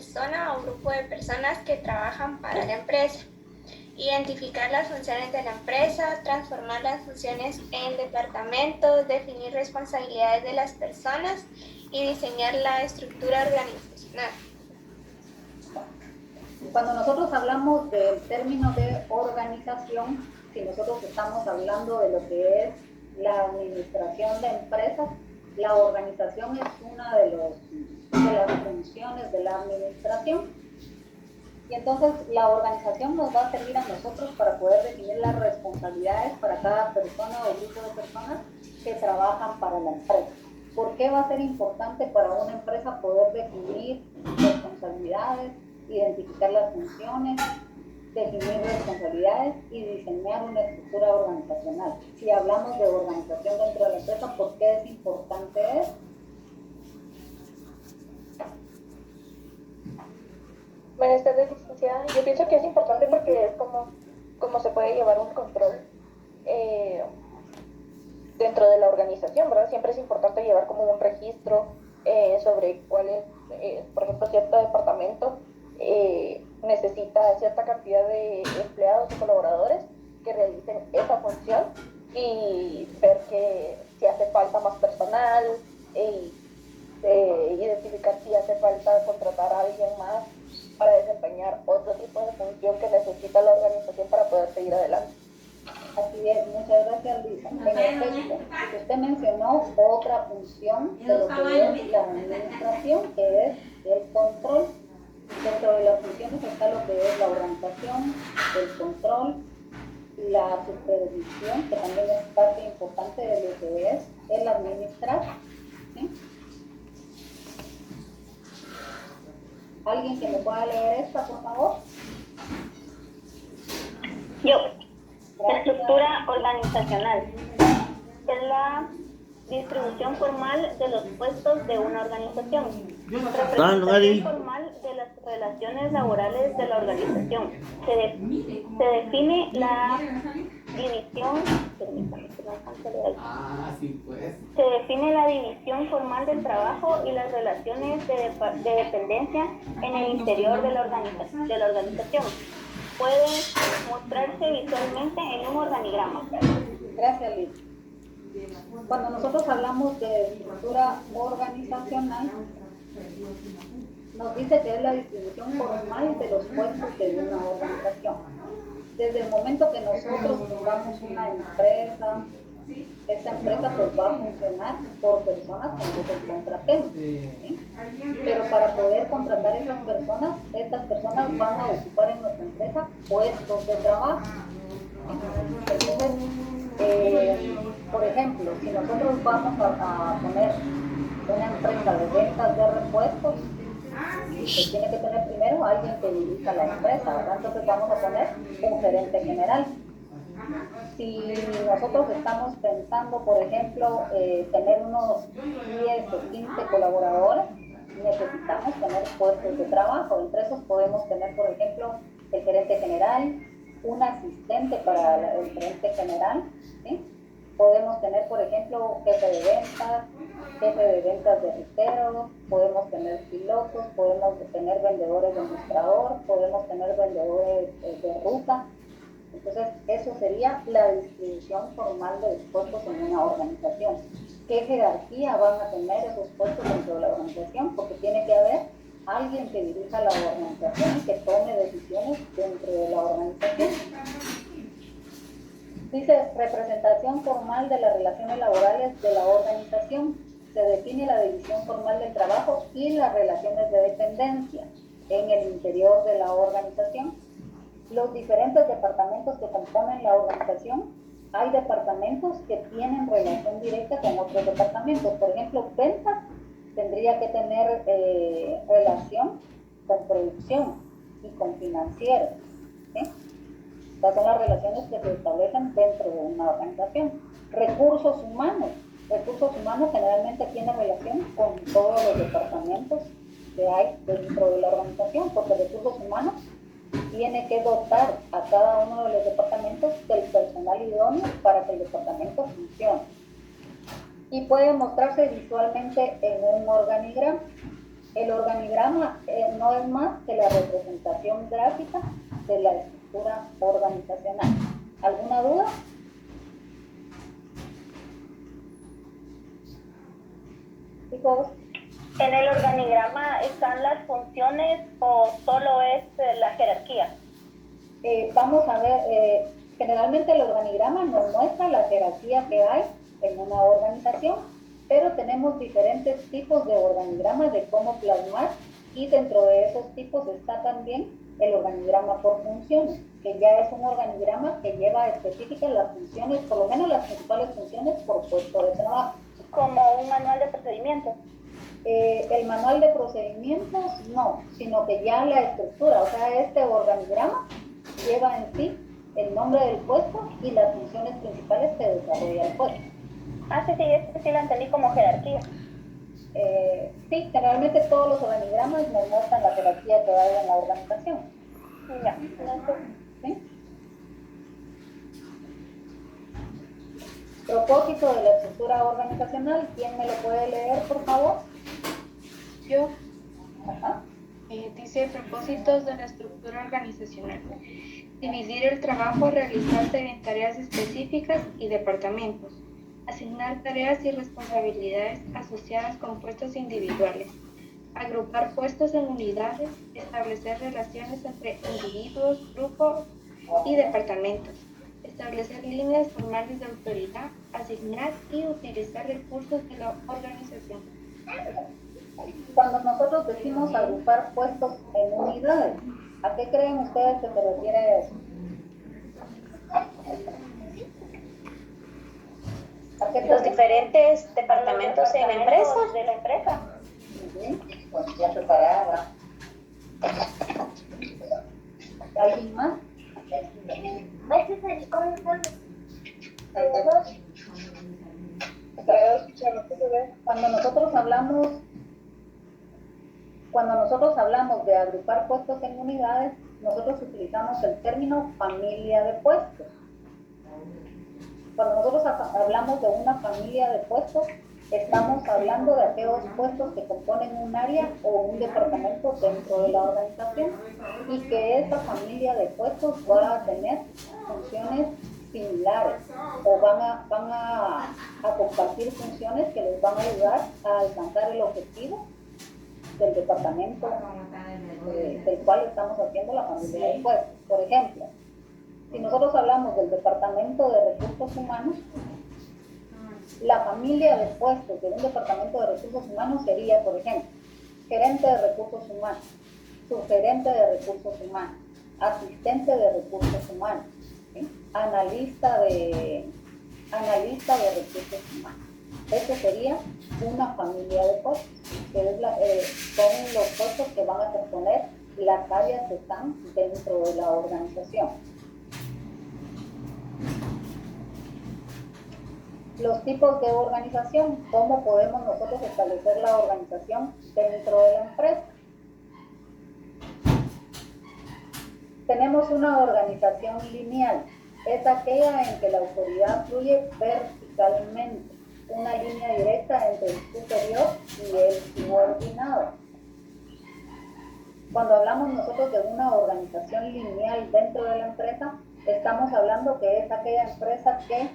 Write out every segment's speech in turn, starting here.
persona o grupo de personas que trabajan para la empresa. Identificar las funciones de la empresa, transformar las funciones en departamentos, definir responsabilidades de las personas y diseñar la estructura organizacional. Cuando nosotros hablamos del término de organización, si nosotros estamos hablando de lo que es la administración de empresas, la organización es una de las funciones de la administración. Y entonces la organización nos va a servir a nosotros para poder definir las responsabilidades para cada persona o grupo de personas que trabajan para la empresa. ¿Por qué va a ser importante para una empresa poder definir responsabilidades, identificar las funciones, definir responsabilidades y diseñar una estructura organizacional? Si hablamos de organización dentro de la empresa, ¿por qué es importante eso? Buenas tardes, licenciada. Yo pienso que es importante porque es como se puede llevar un control dentro de la organización, ¿verdad? Siempre es importante llevar como un registro sobre cuál es, por ejemplo, cierto departamento necesita cierta cantidad de empleados o colaboradores que realicen esa función y ver que si hace falta más personal, identificar si hace falta contratar a alguien más para desempeñar otro tipo de función que necesita la organización para poder seguir adelante. Así es, muchas gracias, Luisa. En efecto, usted mencionó otra función de lo que es la administración, que es el control. Dentro de las funciones está lo que es la organización, el control, la supervisión, que también es parte importante de lo que es el administrar, ¿sí? ¿Alguien que me pueda leer esta, por favor? Yo. La estructura organizacional es la distribución formal de los puestos de una organización. Representación formal de las relaciones laborales de la organización. Se define la división. Se define la división formal del trabajo y las relaciones de dependencia en el interior de la organización. Puede mostrarse visualmente en un organigrama. Gracias, Liz. Cuando nosotros hablamos de estructura organizacional, nos dice que es la distribución formal de los puestos de una organización. Desde el momento que nosotros tengamos una empresa, esta empresa pues va a funcionar por personas que nosotros contratemos, ¿sí? Pero para poder contratar a esas personas, estas personas van a ocupar en nuestra empresa puestos de trabajo. Entonces, por ejemplo, si nosotros vamos a poner una empresa de ventas de repuestos, pues tiene que tener primero alguien que dirija la empresa, ¿verdad? Entonces vamos a poner un gerente general. Si nosotros estamos pensando, por ejemplo, tener unos 10 o 15 colaboradores, necesitamos tener puestos de trabajo. Entre esos podemos tener, por ejemplo, el gerente general, un asistente para el gerente general, ¿sí? Podemos tener, por ejemplo, jefe de ventas de retail, podemos tener pilotos, podemos tener vendedores de mostrador, podemos tener vendedores de ruta. Entonces, eso sería la distribución formal de los puestos en una organización. ¿Qué jerarquía van a tener esos puestos dentro de la organización? Porque tiene que haber alguien que dirija la organización y que tome decisiones dentro de la organización. Dice representación formal de las relaciones laborales de la organización. Se define la división formal del trabajo y las relaciones de dependencia en el interior de la organización. Los diferentes departamentos que componen la organización, hay departamentos que tienen relación directa con otros departamentos. Por ejemplo, ventas tendría que tener relación con producción y con financiero, ¿sí? Estas son las relaciones que se establecen dentro de una organización. Recursos humanos generalmente tienen relación con todos los departamentos que hay dentro de la organización, porque recursos humanos tiene que dotar a cada uno de los departamentos del personal idóneo para que el departamento funcione. Y puede mostrarse visualmente en un organigrama. El organigrama no es más que la representación gráfica de la estructura organizacional. ¿Alguna duda? Chicos. ¿En el organigrama están las funciones o solo es la jerarquía? Vamos a ver, generalmente el organigrama nos muestra la jerarquía que hay en una organización, pero tenemos diferentes tipos de organigramas de cómo plasmar, y dentro de esos tipos está también el organigrama por funciones, que ya es un organigrama que lleva específicas las funciones, por lo menos las principales funciones por puesto de trabajo. Como un manual de procedimientos. El manual de procedimientos no, sino que ya la estructura, o sea, este organigrama lleva en sí el nombre del puesto y las funciones principales que desarrolla el puesto. Ah, sí, este sí lo entendí como jerarquía. Sí, generalmente todos los organigramas nos muestran la jerarquía que hay en la organización. Ya, ¿Sí? Propósito de la estructura organizacional, ¿quién me lo puede leer, por favor? Yo. Ajá. Dice propósitos de la estructura organizacional. Dividir el trabajo a realizarse en tareas específicas y departamentos. Asignar tareas y responsabilidades asociadas con puestos individuales. Agrupar puestos en unidades. Establecer relaciones entre individuos, grupos y departamentos. Establecer líneas formales de autoridad. Asignar y utilizar recursos de la organización. Cuando nosotros decimos agrupar puestos en unidades, ¿a qué creen ustedes que se refiere eso? Los diferentes departamentos en la empresa. De la empresa. Pues ya separada. ¿Alguien más? Cuando nosotros hablamos de agrupar puestos en unidades, nosotros utilizamos el término familia de puestos. Cuando nosotros hablamos de una familia de puestos, estamos hablando de aquellos puestos que componen un área o un departamento dentro de la organización, y que esa familia de puestos va a tener funciones similares o van a compartir funciones que les van a ayudar a alcanzar el objetivo del departamento del cual estamos haciendo la familia de puestos. Por ejemplo, si nosotros hablamos del departamento de recursos humanos, la familia de puestos de un departamento de recursos humanos sería, por ejemplo, gerente de recursos humanos, subgerente de recursos humanos, asistente de recursos humanos, ¿sí? analista de recursos humanos. Eso sería una familia de puestos, que son los puestos que van a componer las áreas que están dentro de la organización. Los tipos de organización, ¿cómo podemos nosotros establecer la organización dentro de la empresa? Tenemos una organización lineal, es aquella en que la autoridad fluye verticalmente, una línea directa entre el superior y el subordinado. Cuando hablamos nosotros de una organización lineal dentro de la empresa, estamos hablando que es aquella empresa que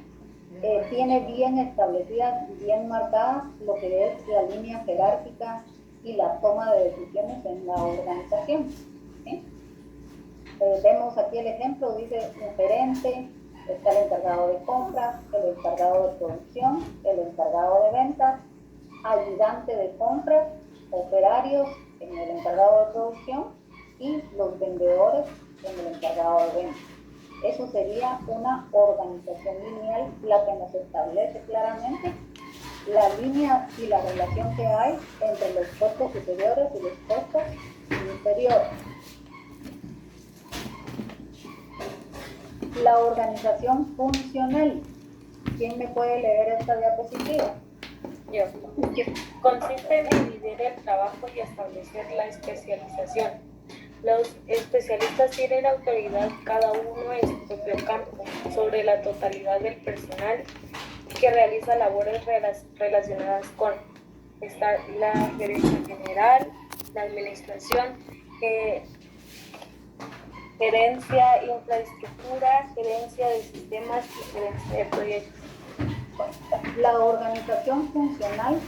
tiene bien establecidas y bien marcadas lo que es la línea jerárquica y la toma de decisiones en la organización, ¿sí? Vemos aquí el ejemplo, dice un gerente, está el encargado de compras, el encargado de producción, el encargado de ventas, ayudante de compras, operarios en el encargado de producción y los vendedores en el encargado de ventas. Eso sería una organización lineal, la que nos establece claramente la línea y la relación que hay entre los puestos superiores y los puestos inferiores. La organización funcional. ¿Quién me puede leer esta diapositiva? Yo. Consiste en dividir el trabajo y establecer la especialización. Los especialistas tienen autoridad cada uno en su propio campo sobre la totalidad del personal que realiza labores relacionadas con. Está la gerencia general, la administración, gerencia, infraestructura, gerencia de sistemas y gerencia de proyectos. La organización funcional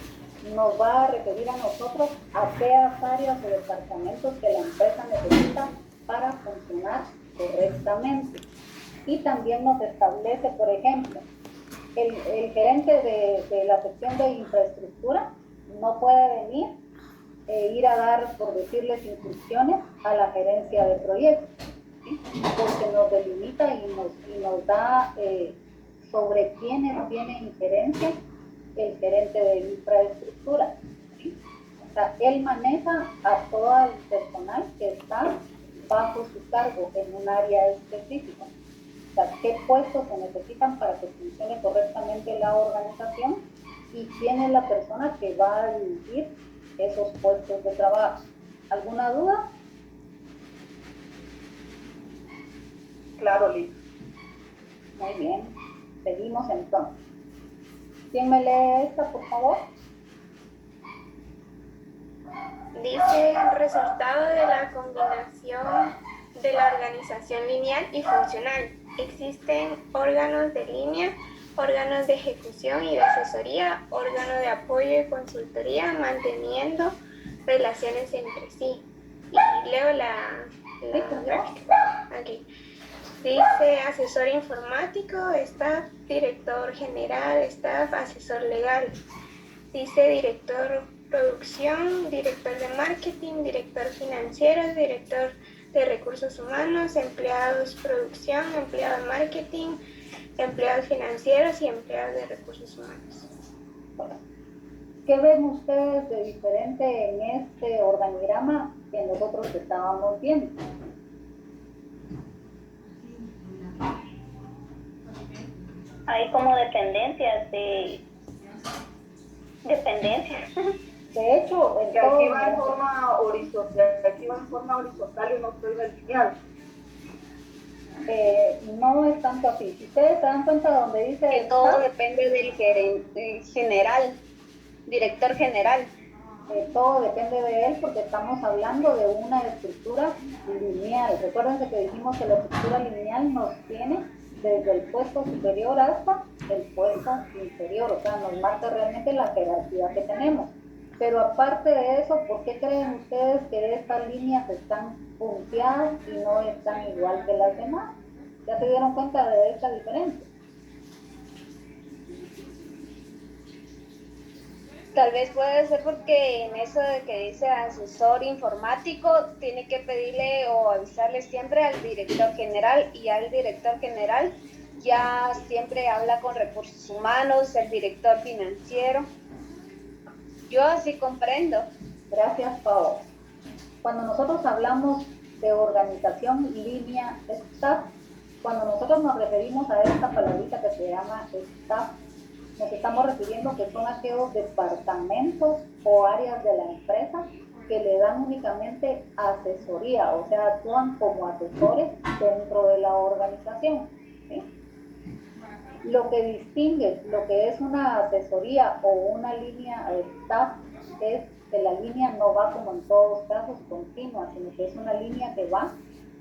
nos va a referir a nosotros a aquellas áreas o departamentos que la empresa necesita para funcionar correctamente. Y también nos establece, por ejemplo, el gerente de la sección de infraestructura no puede venir e ir a dar, por decirles, instrucciones a la gerencia de proyectos, ¿sí? Porque nos delimita y nos da sobre quiénes tiene injerencia el gerente de infraestructura, ¿sí? O sea, él maneja a todo el personal que está bajo su cargo en un área específica. O sea, qué puestos se necesitan para que funcione correctamente la organización y quién es la persona que va a dirigir esos puestos de trabajo. ¿Alguna duda? Claro, Liz. Muy bien. Seguimos entonces. ¿Quién me lee esta, por favor? Dice el resultado de la combinación de la organización lineal y funcional. Existen órganos de línea, órganos de ejecución y de asesoría, órganos de apoyo y consultoría, manteniendo relaciones entre sí. Y leo la gráfica. Aquí. Dice asesor informático, staff, director general, staff, asesor legal. Dice director producción, director de marketing, director financiero, director de recursos humanos, empleados producción, empleados marketing, empleados financieros y empleados de recursos humanos. ¿Qué ven ustedes de diferente en este organigrama que nosotros estábamos viendo? Hay como dependencias. De hecho, Que aquí va en forma horizontal y no estoy lineal. No es tanto así. Si ustedes se dan cuenta donde dice Que todo depende del gerente general, director general. Todo depende de él porque estamos hablando de una estructura lineal. Recuérdense que dijimos que la estructura lineal nos tiene desde el puesto superior hasta el puesto inferior, o sea, nos marca realmente la jerarquía que tenemos. Pero aparte de eso, ¿por qué creen ustedes que estas líneas están punteadas y no están igual que las demás? ¿Ya se dieron cuenta de esta diferencia? Tal vez puede ser porque en eso de que dice asesor informático, tiene que pedirle o avisarle siempre al director general, y al director general ya siempre habla con recursos humanos, el director financiero. Yo así comprendo. Gracias, Pau. Cuando nosotros hablamos de organización línea staff, cuando nosotros nos referimos a esta palabrita que se llama staff, nos estamos refiriendo que son aquellos departamentos o áreas de la empresa que le dan únicamente asesoría, o sea, actúan como asesores dentro de la organización, ¿sí? Lo que distingue lo que es una asesoría o una línea staff es que la línea no va, como en todos casos, continua, sino que es una línea que va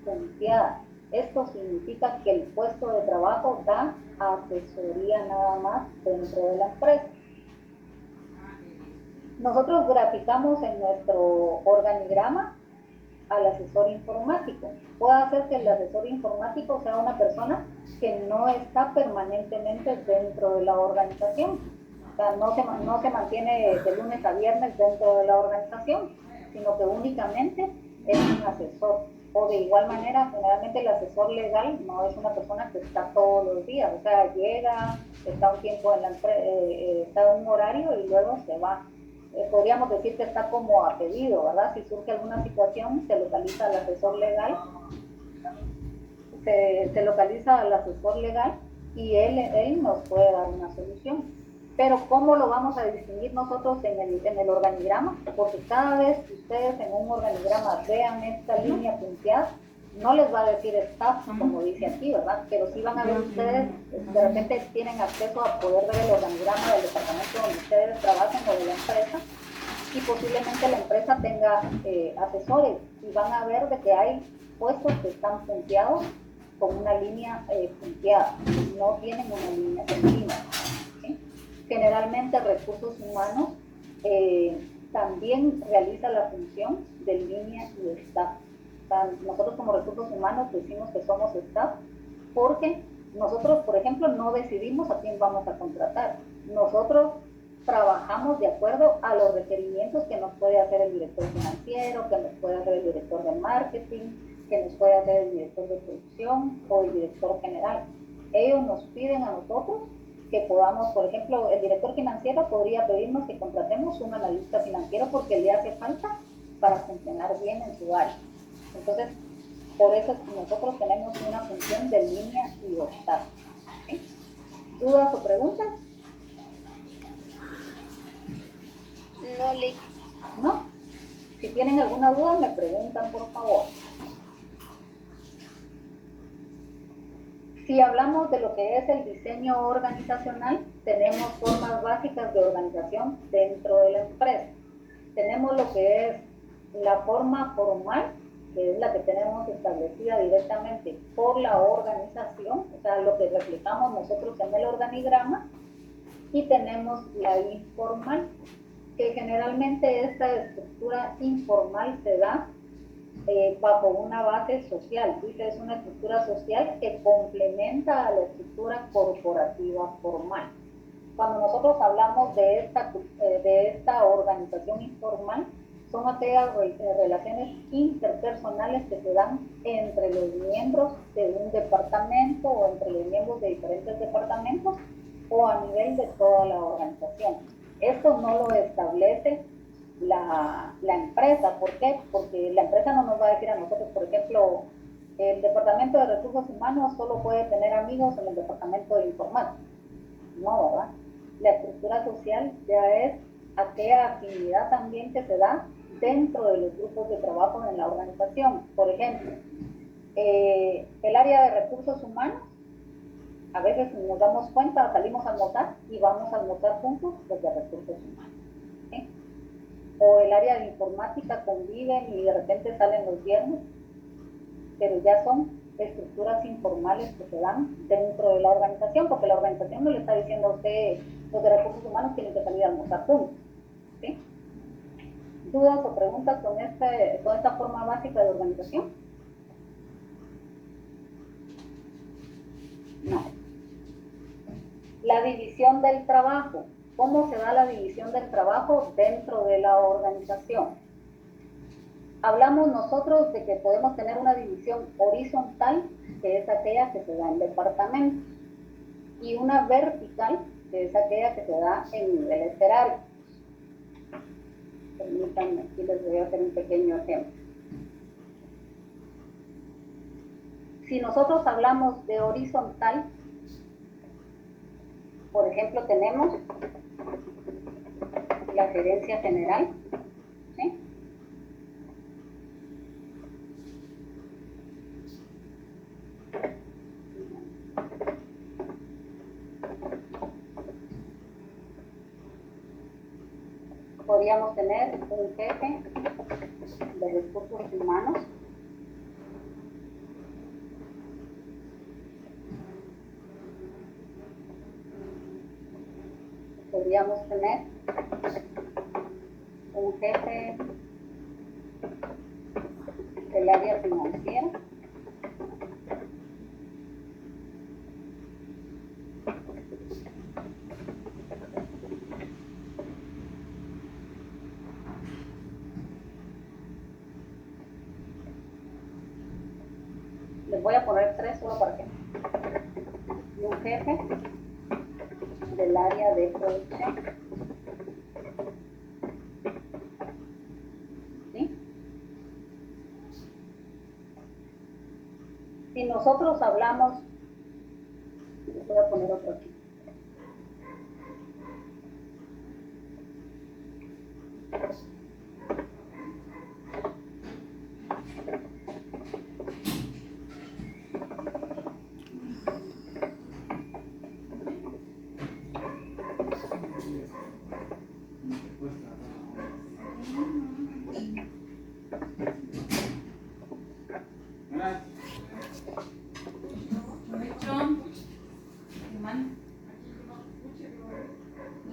punteada. Esto significa que el puesto de trabajo da asesoría nada más dentro de la empresa. Nosotros graficamos en nuestro organigrama al asesor informático. Puede ser que el asesor informático sea una persona que no está permanentemente dentro de la organización. O sea, no se mantiene de lunes a viernes dentro de la organización, sino que únicamente es un asesor. O de igual manera, generalmente el asesor legal no es una persona que está todos los días, o sea, llega, está un tiempo en la está un horario y luego se va. Podríamos decir que está como a pedido, ¿verdad? Si surge alguna situación, se localiza al asesor legal, se localiza al asesor legal y él nos puede dar una solución. Pero ¿cómo lo vamos a distinguir nosotros en el organigrama? Porque cada vez que ustedes en un organigrama vean esta línea punteada, no les va a decir staff, como dice aquí, ¿verdad? Pero sí van a ver ustedes, de repente tienen acceso a poder ver el organigrama del departamento donde ustedes trabajan o de la empresa, y posiblemente la empresa tenga asesores y van a ver de que hay puestos que están punteados con una línea punteada, no tienen una línea continua. ¿Sí? Generalmente recursos humanos también realiza la función de línea y de staff. O sea, nosotros como recursos humanos decimos que somos staff porque nosotros, por ejemplo, no decidimos a quién vamos a contratar. Nosotros trabajamos de acuerdo a los requerimientos que nos puede hacer el director financiero, que nos puede hacer el director de marketing, que nos puede hacer el director de producción o el director general. Ellos nos piden a nosotros que podamos, por ejemplo, el director financiero podría pedirnos que contratemos un analista financiero porque le hace falta para funcionar bien en su área. Entonces, por eso nosotros tenemos una función de línea y de staff. ¿Sí? ¿Dudas o preguntas? No, Lick. ¿No? Si tienen alguna duda, me preguntan, por favor. Si hablamos de lo que es el diseño organizacional, tenemos formas básicas de organización dentro de la empresa. Tenemos lo que es la forma formal, que es la que tenemos establecida directamente por la organización, o sea, lo que reflejamos nosotros en el organigrama, y tenemos la informal, que generalmente esta estructura informal se da bajo una base social, dice, es una estructura social que complementa a la estructura corporativa formal. Cuando nosotros hablamos de esta organización informal, son aquellas relaciones interpersonales que se dan entre los miembros de un departamento o entre los miembros de diferentes departamentos o a nivel de toda la organización. Esto no lo establece la empresa. ¿Por qué? Porque la empresa no nos va a decir a nosotros, por ejemplo, el departamento de recursos humanos solo puede tener amigos en el departamento de informática. No, ¿verdad? La estructura social ya es aquella actividad también que se da dentro de los grupos de trabajo en la organización. Por ejemplo, el área de recursos humanos, a veces nos damos cuenta, salimos a almorzar y vamos a almorzar juntos desde recursos humanos. ¿Sí? O el área de informática conviven y de repente salen los viernes, pero ya son estructuras informales que se dan dentro de la organización, porque la organización no le está diciendo a usted, los de recursos humanos tienen que salir a almorzar juntos. ¿Sí? ¿Dudas o preguntas con esta forma básica de organización? No. La división del trabajo. ¿Cómo se da la división del trabajo dentro de la organización? Hablamos nosotros de que podemos tener una división horizontal, que es aquella que se da en departamentos, y una vertical, que es aquella que se da en niveles jerárquicos. Permítanme, aquí les voy a hacer un pequeño ejemplo. Si nosotros hablamos de horizontal, por ejemplo, tenemos la gerencia general, ¿sí? Podríamos tener un jefe de recursos humanos, podríamos tener un jefe del área financiera, les voy a poner 3 solo para que, y un jefe del área de producción. ¿Sí? Si nosotros hablamos, les voy a poner otro aquí.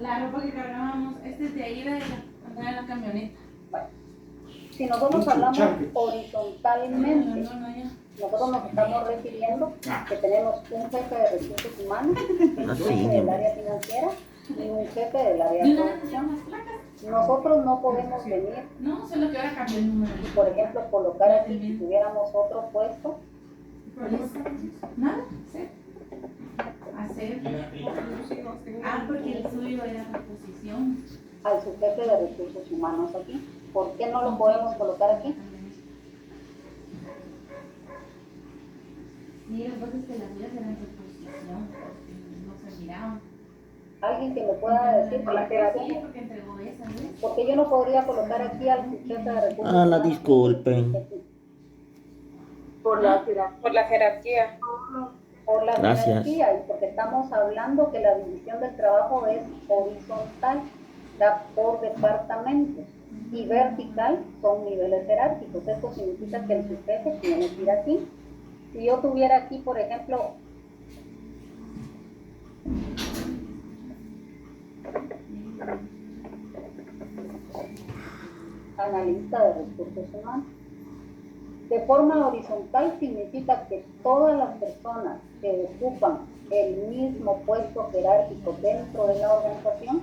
La ropa que cargábamos, este es de ahí, de andar en la camioneta. Bueno, si nosotros hablamos horizontalmente, nosotros nos estamos refiriendo que tenemos un jefe de recursos humanos, un jefe del área financiera y un jefe del área de producción. Nosotros no podemos venir No, solo que ahora cambió el número. y, por ejemplo, colocar aquí, si tuviéramos otro puesto, Nada, sí. Hacer. Porque el suyo era reposición. al subjefe de recursos humanos aquí. ¿Por qué no lo podemos colocar aquí? Sí, lo que pasa es que las suyas eran reposición, porque no se miraban. Alguien que me pueda decir por la jerarquía. Porque entregó esa, ¿ves? Porque yo no podría colocar aquí al subjefe de recursos Ah, la humanos. disculpen. Por la jerarquía. Por la Gracias. jerarquía y porque estamos hablando que la división del trabajo es horizontal, está por departamentos, y vertical son niveles jerárquicos. Esto significa que el subjefe tiene que ir aquí. Si yo tuviera aquí, por ejemplo, analista de recursos humanos, de forma horizontal significa que todas las personas que ocupan el mismo puesto jerárquico dentro de la organización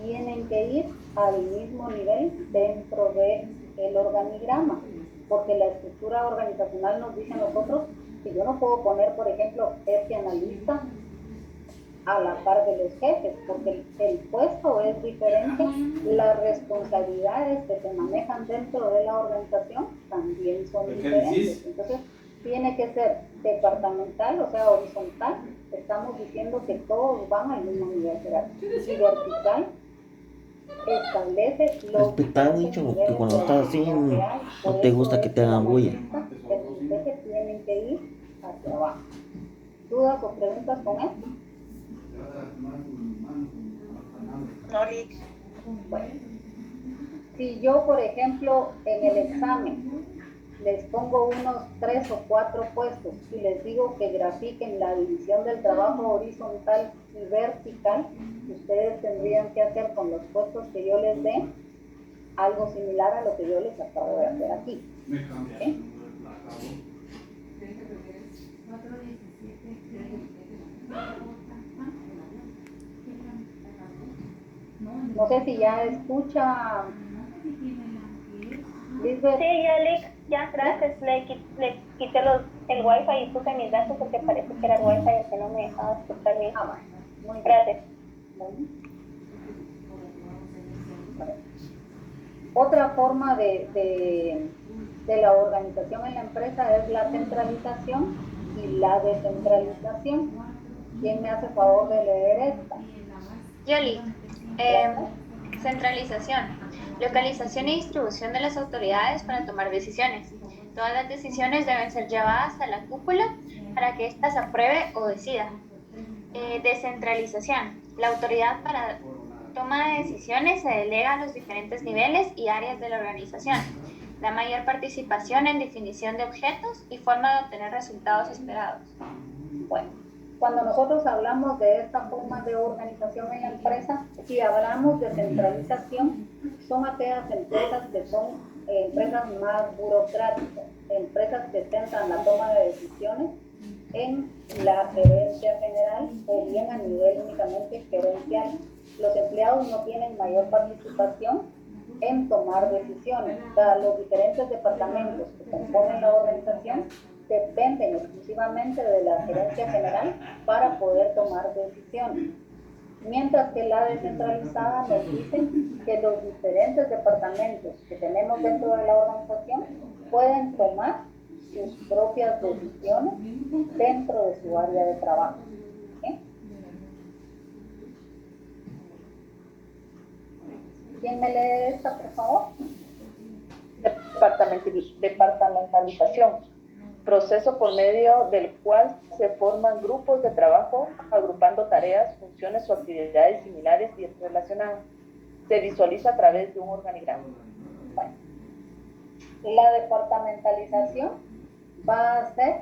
tienen que ir al mismo nivel dentro del organigrama, porque la estructura organizacional nos dice a nosotros que yo no puedo poner, por ejemplo, este analista a la par de los jefes, porque el puesto es diferente, las responsabilidades que se manejan dentro de la organización también son diferentes. Entonces, tiene que ser departamental, o sea, horizontal. Estamos diciendo que todos van al mismo nivel jerárquico. Y vertical establece los Respetado, dicho, que cuando estás así no te gusta que te hagan bulla. El jefe tienen que ir hacia abajo. ¿Dudas o preguntas con esto? Bueno, si yo, por ejemplo, en el examen les pongo unos 3 o 4 puestos y les digo que grafiquen la división del trabajo horizontal y vertical, ustedes tendrían que hacer con los puestos que yo les dé algo similar a lo que yo les acabo de hacer aquí. ¿Sí? No sé si ya escucha. Lisbeth. Sí, ya, gracias. Le quité el wifi y puse mis datos porque parece que era el wifi el que no me dejaba escuchar bien. Bueno, muy bien. Gracias. Otra forma de la organización en la empresa es la centralización y la descentralización. ¿Quién me hace favor de leer esta? Yoli, centralización, localización y distribución de las autoridades para tomar decisiones. Todas las decisiones deben ser llevadas a la cúpula para que ésta se apruebe o decida. Descentralización, la autoridad para toma de decisiones se delega a los diferentes niveles y áreas de la organización. La mayor participación en definición de objetos y forma de obtener resultados esperados. Bueno, cuando nosotros hablamos de esta forma de organización en la empresa, si hablamos de centralización, son aquellas empresas que son empresas más burocráticas, empresas que centran la toma de decisiones en la gerencia general o bien a nivel únicamente gerencial. Los empleados no tienen mayor participación en tomar decisiones. O sea, los diferentes departamentos que componen la organización dependen exclusivamente de la gerencia general para poder tomar decisiones. Mientras que la descentralizada nos dice que los diferentes departamentos que tenemos dentro de la organización pueden tomar sus propias decisiones dentro de su área de trabajo. ¿Sí? ¿Quién me lee esta, por favor? Departamentalización, proceso por medio del cual se forman grupos de trabajo agrupando tareas, funciones o actividades similares y relacionadas. Se visualiza a través de un organigrama. Bueno, la departamentalización va a ser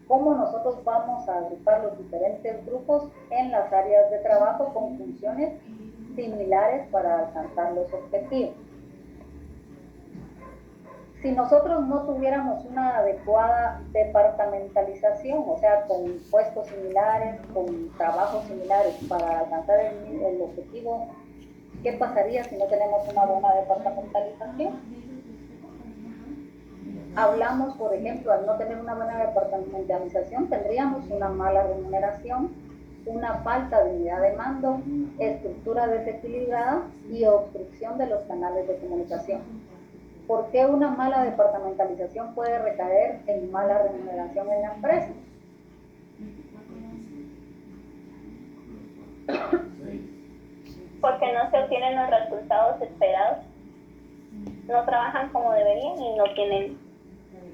cómo nosotros vamos a agrupar los diferentes grupos en las áreas de trabajo con funciones similares para alcanzar los objetivos. Si nosotros no tuviéramos una adecuada departamentalización, o sea, con puestos similares, con trabajos similares para alcanzar el objetivo, ¿qué pasaría si no tenemos una buena departamentalización? Hablamos, por ejemplo, al no tener una buena departamentalización, tendríamos una mala remuneración, una falta de unidad de mando, estructura desequilibrada y obstrucción de los canales de comunicación. ¿Por qué una mala departamentalización puede recaer en mala remuneración en la empresa? Porque no se obtienen los resultados esperados, no trabajan como deberían y no tienen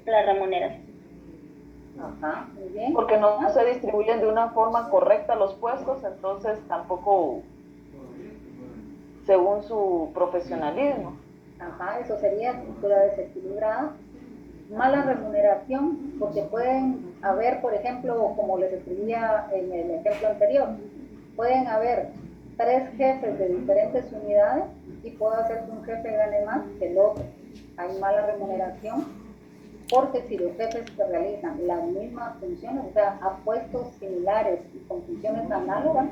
la remuneración. Ajá, muy bien. Porque no se distribuyen de una forma correcta los puestos, entonces tampoco según su profesionalismo. Ajá, eso sería estructura desequilibrada. Mala remuneración, porque pueden haber, por ejemplo, como les escribía en el ejemplo anterior, pueden haber 3 jefes de diferentes unidades y puede hacer que un jefe gane más que el otro. Hay mala remuneración, porque si los jefes que realizan las mismas funciones, o sea, a puestos similares y con funciones análogas,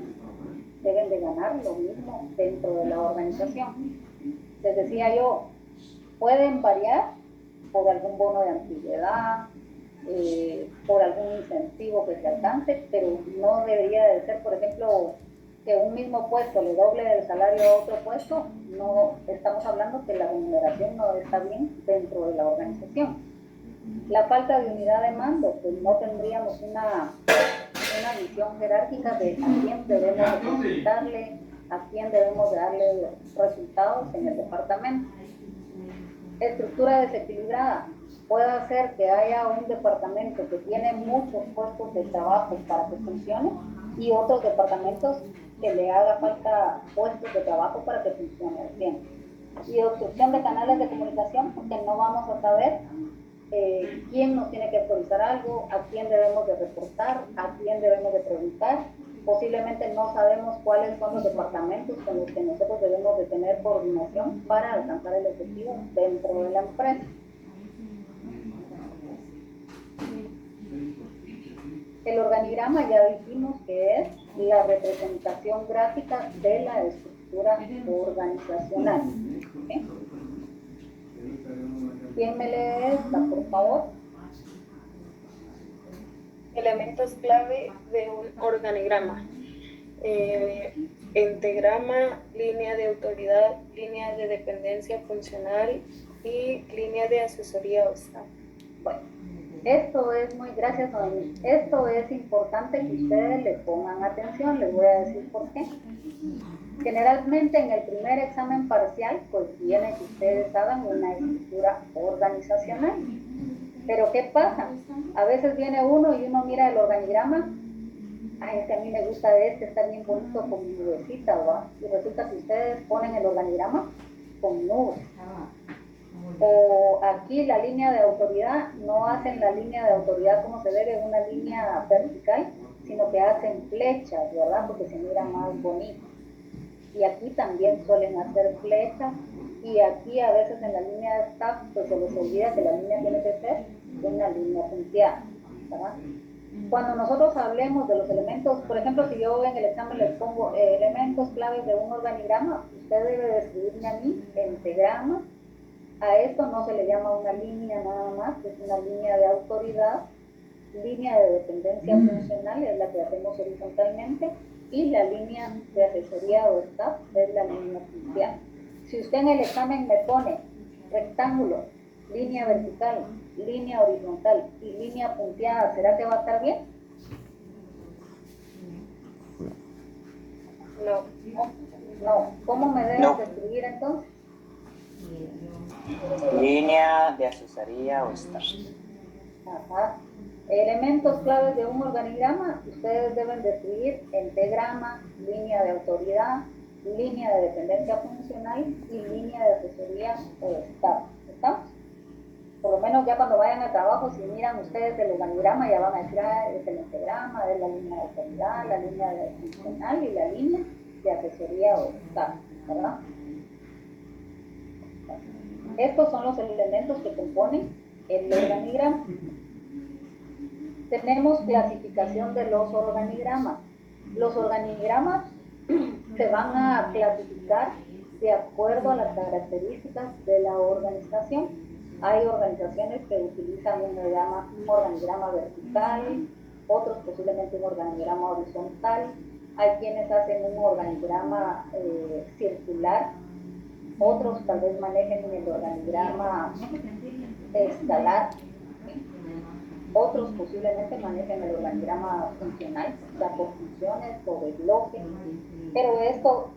deben de ganar lo mismo dentro de la organización. Les decía yo, pueden variar por algún bono de antigüedad, por algún incentivo que se alcance, pero no debería de ser, por ejemplo, que un mismo puesto le doble el salario a otro puesto. No estamos hablando que la remuneración no está bien dentro de la organización. La falta de unidad de mando, pues no tendríamos una visión jerárquica de a quién debemos de consultarle, a quién debemos de darle resultados en el departamento. Estructura desequilibrada. Puede hacer que haya un departamento que tiene muchos puestos de trabajo para que funcione y otros departamentos que le haga falta puestos de trabajo para que funcione al 100. Y obstrucción de canales de comunicación, porque no vamos a saber quién nos tiene que autorizar algo, a quién debemos de reportar, a quién debemos de preguntar. Posiblemente no sabemos cuáles son los departamentos con los que nosotros debemos de tener coordinación para alcanzar el objetivo dentro de la empresa. El organigrama ya dijimos que es la representación gráfica de la estructura organizacional. ¿Okay? ¿Quién me lee esta, por favor? Elementos clave de un organigrama. Entagrama, línea de autoridad, línea de dependencia funcional y línea de asesoría o staff. Bueno, esto es muy gracias a mí. Esto es importante que ustedes le pongan atención. Les voy a decir por qué. Generalmente en el primer examen parcial, pues viene que ustedes hagan una estructura organizacional. Pero ¿qué pasa? A veces viene uno y uno mira el organigrama. Ay, es que a mí me gusta está bien bonito con nubecitas, ¿va? Y resulta que ustedes ponen el organigrama con nubes. O aquí la línea de autoridad, no hacen la línea de autoridad como se debe, una línea vertical, sino que hacen flechas, ¿verdad? Porque se mira más bonito. Y aquí también suelen hacer flechas, y aquí a veces en la línea de staff pues se les olvida que la línea tiene que ser una línea punteada, ¿verdad? Cuando nosotros hablemos de los elementos, por ejemplo, si yo en el examen les pongo elementos claves de un organigrama, usted debe de escribirme a mí entagrama. A esto no se le llama una línea nada más, es una línea de autoridad, línea de dependencia funcional, es la que hacemos horizontalmente, y la línea de asesoría o staff es la línea punteada. Si usted en el examen me pone rectángulo, línea vertical, línea horizontal y línea punteada, ¿será que va a estar bien? No. ¿Cómo me deben de escribir entonces? Línea de asesoría o staff. Ajá. Elementos claves de un organigrama, ustedes deben de escribir entagrama, línea de autoridad, línea de dependencia funcional y línea de asesoría o staff. ¿Estamos? por lo menos ya cuando vayan al trabajo, si miran ustedes el organigrama, ya van a decir, ah, es el integrama, es la línea de autoridad, la línea de funcional y la línea de asesoría o staff, ¿verdad? Estos son los elementos que componen el organigrama. Tenemos clasificación de los organigramas. Los organigramas se van a clasificar de acuerdo a las características de la organización. Hay organizaciones que utilizan un organigrama vertical, otros posiblemente un organigrama horizontal, hay quienes hacen un organigrama circular, otros tal vez manejen el organigrama escalar, otros posiblemente manejen el organigrama funcional, o sea, por funciones o de bloque, pero esto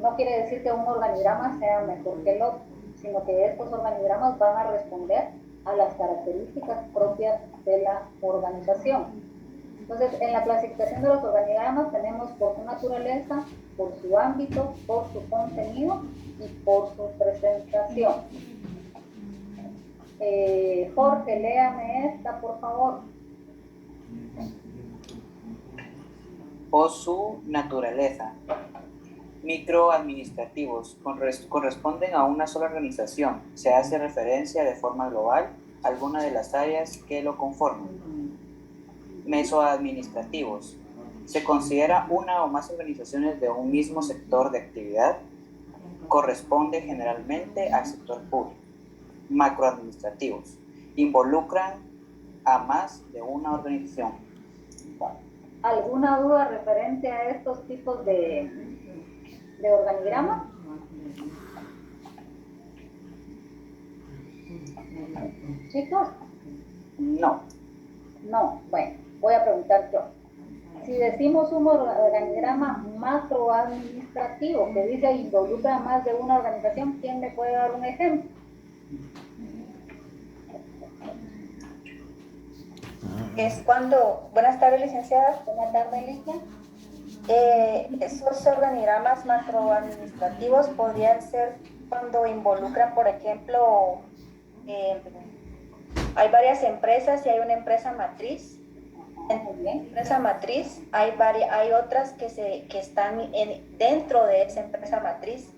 no quiere decir que un organigrama sea mejor que el otro, sino que estos organigramas van a responder a las características propias de la organización. Entonces, en la clasificación de los organigramas tenemos por su naturaleza, por su ámbito, por su contenido y por su presentación. Jorge, léame esta, por favor. Por su naturaleza. Microadministrativos corresponden a una sola organización. Se hace referencia de forma global a alguna de las áreas que lo conforman. Mesoadministrativos. Se considera una o más organizaciones de un mismo sector de actividad. Corresponde generalmente al sector público. Macroadministrativos. Involucran a más de una organización. ¿Alguna duda referente a estos tipos de organigrama? ¿Chicos? No. No, bueno, voy a preguntar yo. Si decimos un organigrama macroadministrativo que dice involucra más de una organización, ¿quién me puede dar un ejemplo? Es cuando, buenas tardes licenciada. Buenas tardes, Ligia. Esos organigramas macroadministrativos podrían ser cuando involucran, por ejemplo, hay varias empresas y hay una empresa matriz. En la empresa matriz hay otras que están dentro de esa empresa matriz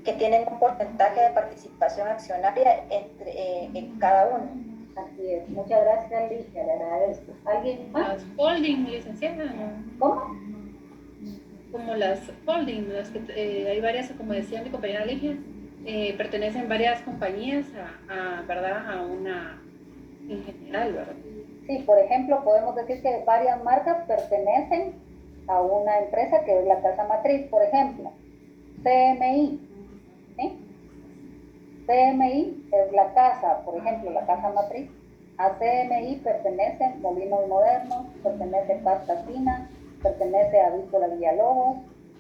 que tienen un porcentaje de participación accionaria en cada uno. Así es. Muchas gracias, Ligia. Le agradezco. ¿Alguien más? Las holding, licenciada. ¿Cómo? Como las holding, las que hay varias, como decía mi compañera Ligia, pertenecen varias compañías ¿verdad? A una en general, ¿verdad? Sí, por ejemplo, podemos decir que varias marcas pertenecen a una empresa que es la casa matriz. Por ejemplo, CMI, ¿sí? CMI es la casa, por ejemplo, la casa matriz. A CMI pertenecen Molinos Modernos, pertenece Pasta Fina, pertenece a Víctora Villalobos,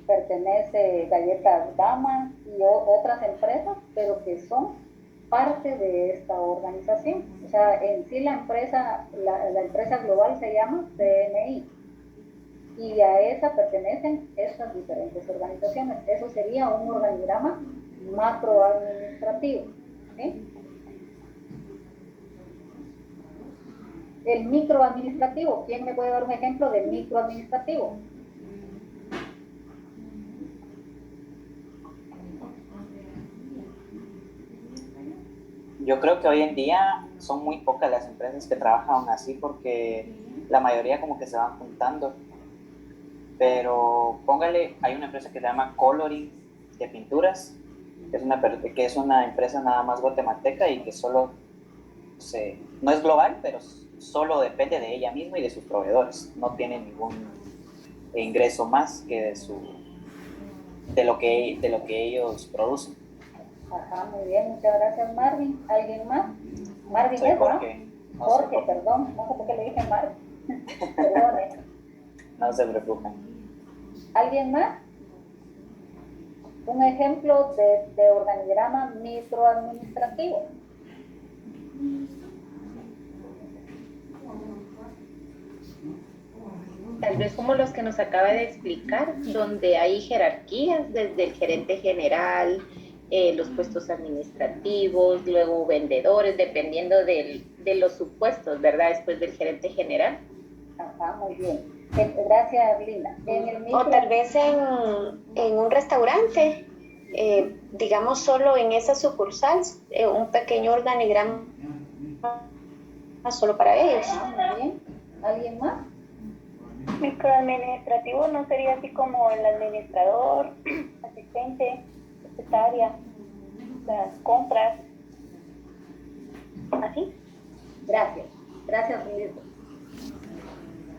pertenece Galletas Dama y otras empresas, pero que son parte de esta organización. O sea, en sí la empresa global se llama CMI y a esa pertenecen estas diferentes organizaciones. Eso sería un organigrama macroadministrativo, ¿sí? El microadministrativo, ¿quién me puede dar un ejemplo de microadministrativo? Yo creo que hoy en día son muy pocas las empresas que trabajan así porque la mayoría como que se van juntando. Pero póngale, hay una empresa que se llama Coloring de pinturas, que es una empresa nada más guatemalteca y que solo no es global, pero solo depende de ella misma y de sus proveedores. No tiene ningún ingreso más que de lo que ellos producen. Ajá, muy bien, muchas gracias, Marvin. ¿Alguien más? Marvin Soy es, ¿no? Jorge. Jorge, perdón, no sé por qué le dije Marvin. Perdone. No se preocupen. ¿Alguien más? Un ejemplo de organigrama microadministrativo. Tal vez como los que nos acaba de explicar, donde hay jerarquías desde el gerente general, los puestos administrativos, luego vendedores, dependiendo de los supuestos, ¿verdad? Después del gerente general. Ajá, muy bien. Gracias, Linda. O tal vez en un restaurante, digamos solo en esa sucursal, un pequeño organigrama solo para ellos. Muy bien. ¿Alguien más? Microadministrativo no sería así como el administrador, asistente, secretaria, las compras, así. Gracias, Filipe.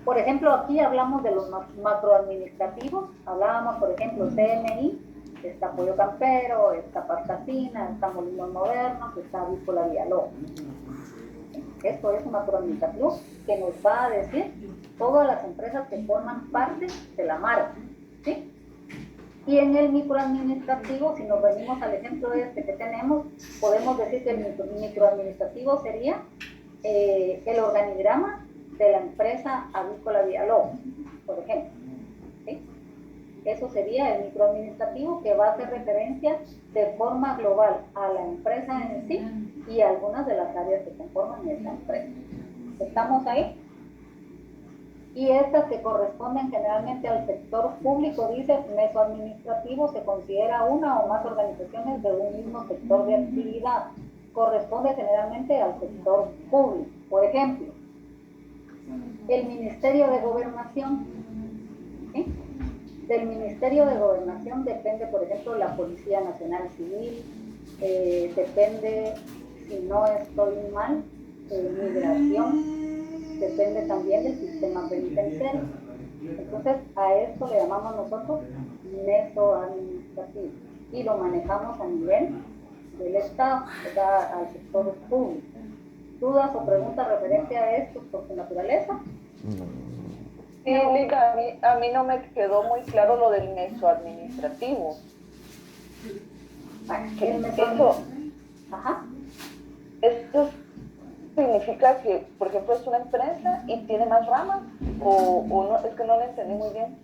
Por ejemplo, aquí hablamos de los macroadministrativos, hablábamos, por ejemplo, CNI, está Pollo Campero, está Pascasina, está Molinos Modernos, está Avícola Villalobos. Esto es un macroadministrativo que nos va a decir todas las empresas que forman parte de la marca, ¿sí? Y en el microadministrativo, si nos venimos al ejemplo este que tenemos, podemos decir que el microadministrativo sería el organigrama de la empresa Avícola Villalobos, por ejemplo, ¿sí? Eso sería el microadministrativo, que va a hacer referencia de forma global a la empresa en sí y a algunas de las áreas que conforman esa empresa. ¿Estamos ahí? Y estas que corresponden generalmente al sector público, dice, mesoadministrativo se considera una o más organizaciones de un mismo sector de actividad. Corresponde generalmente al sector público. Por ejemplo, el Ministerio de Gobernación, ¿sí? Del Ministerio de Gobernación depende, por ejemplo, la Policía Nacional Civil, depende, si no estoy mal, Migración, depende también del sistema penitenciario. Entonces, a esto le llamamos nosotros mesoadministrativo y lo manejamos a nivel del Estado, ¿verdad? Al sector público. ¿Dudas o preguntas referente a esto por su naturaleza? Sí, Linda, a mí no me quedó muy claro lo del mesoadministrativo. Esto significa que, por ejemplo, es una empresa y tiene más ramas, o no, es que no lo entendí muy bien.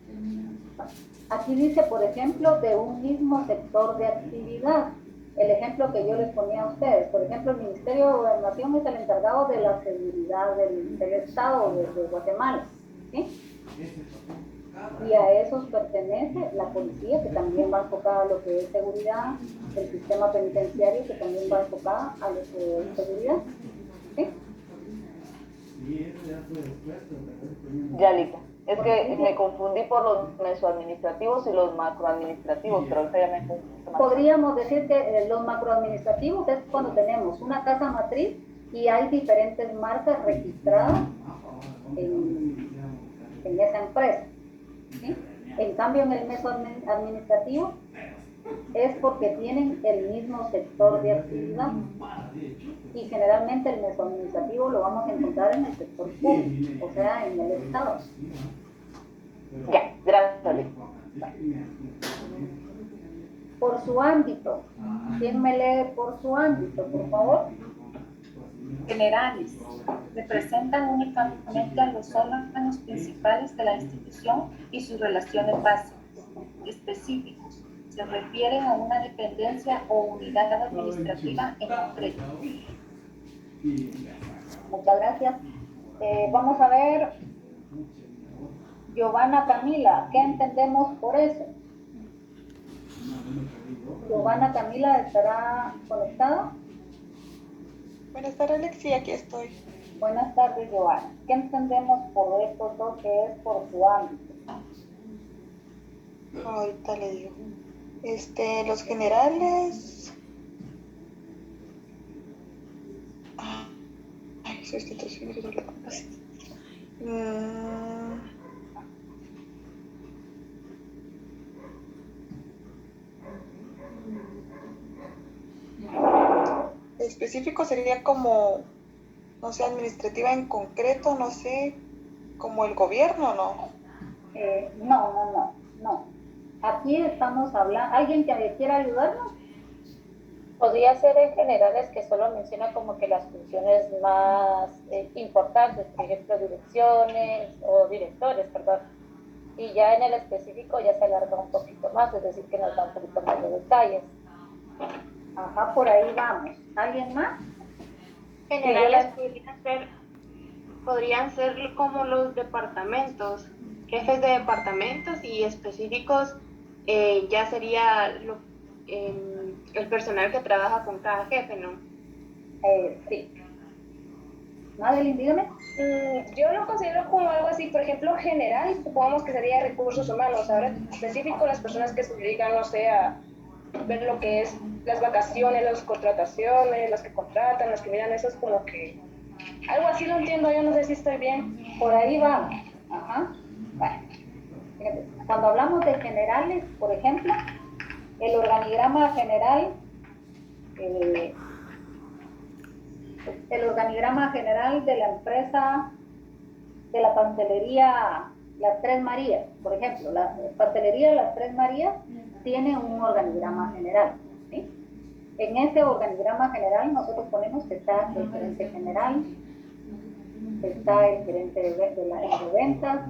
Aquí dice, por ejemplo, de un mismo sector de actividad. El ejemplo que yo les ponía a ustedes, por ejemplo, el Ministerio de Gobernación es el encargado de la seguridad del Estado de Guatemala, ¿sí? Y a esos pertenece la policía, que también va enfocada a lo que es seguridad, el sistema penitenciario, que también va enfocada a lo que es seguridad, ¿sí? Ya, Lita. Es que me confundí por los mesoadministrativos y los macroadministrativos, pero ahorita ya me confundí. Podríamos decir que los macroadministrativos es cuando tenemos una casa matriz y hay diferentes marcas registradas en esa empresa, ¿sí? En cambio, en el mesoadministrativo es porque tienen el mismo sector de actividad y generalmente el mesoadministrativo lo vamos a encontrar en el sector público, o sea, en el Estado. Ya, gracias. Por su ámbito, ¿quién me lee por su ámbito, por favor? Generales. Representan únicamente a los órganos principales de la institución y sus relaciones básicas. Específicos. Se refieren a una dependencia o unidad administrativa en concreto. Muchas gracias. Vamos a ver, Giovanna Camila, ¿qué entendemos por eso? Giovanna Camila, ¿estará conectada? Buenas tardes, Alexi, aquí estoy. Buenas tardes, Giovanna. ¿Qué entendemos por estos dos que es por su ámbito? Ahorita le digo. Los generales. Ay, su institución es doble capacidad. Específico sería como, no sé, administrativa en concreto, no sé, como el gobierno, ¿no? No. Aquí estamos hablando, ¿alguien que quiera ayudarnos? Podría ser en generales que solo menciona como que las funciones más importantes, por ejemplo, direcciones o directores, perdón. Y ya en el específico ya se alarga un poquito más, es decir, que nos da un poquito más de detalles. Ajá, por ahí vamos. ¿Alguien más? Generales podrían ser como los departamentos, jefes de departamentos, y específicos ya sería el personal que trabaja con cada jefe, ¿no? Sí. Madeline, dígame. Yo lo considero como algo así, por ejemplo, general, supongamos que sería recursos humanos, ahora específico las personas que se dedican, no sé, a ver lo que es las vacaciones, las contrataciones, las que contratan, las que miran, eso es como que algo así lo entiendo, yo no sé si estoy bien. Por ahí vamos. Ajá. Vale. Fíjate, cuando hablamos de generales, por ejemplo, el organigrama general, de la empresa de la pastelería Las Tres Marías, por ejemplo, la pastelería Las Tres Marías tiene un organigrama general, ¿sí? En ese organigrama general nosotros ponemos que está el gerente general, está el gerente de ventas,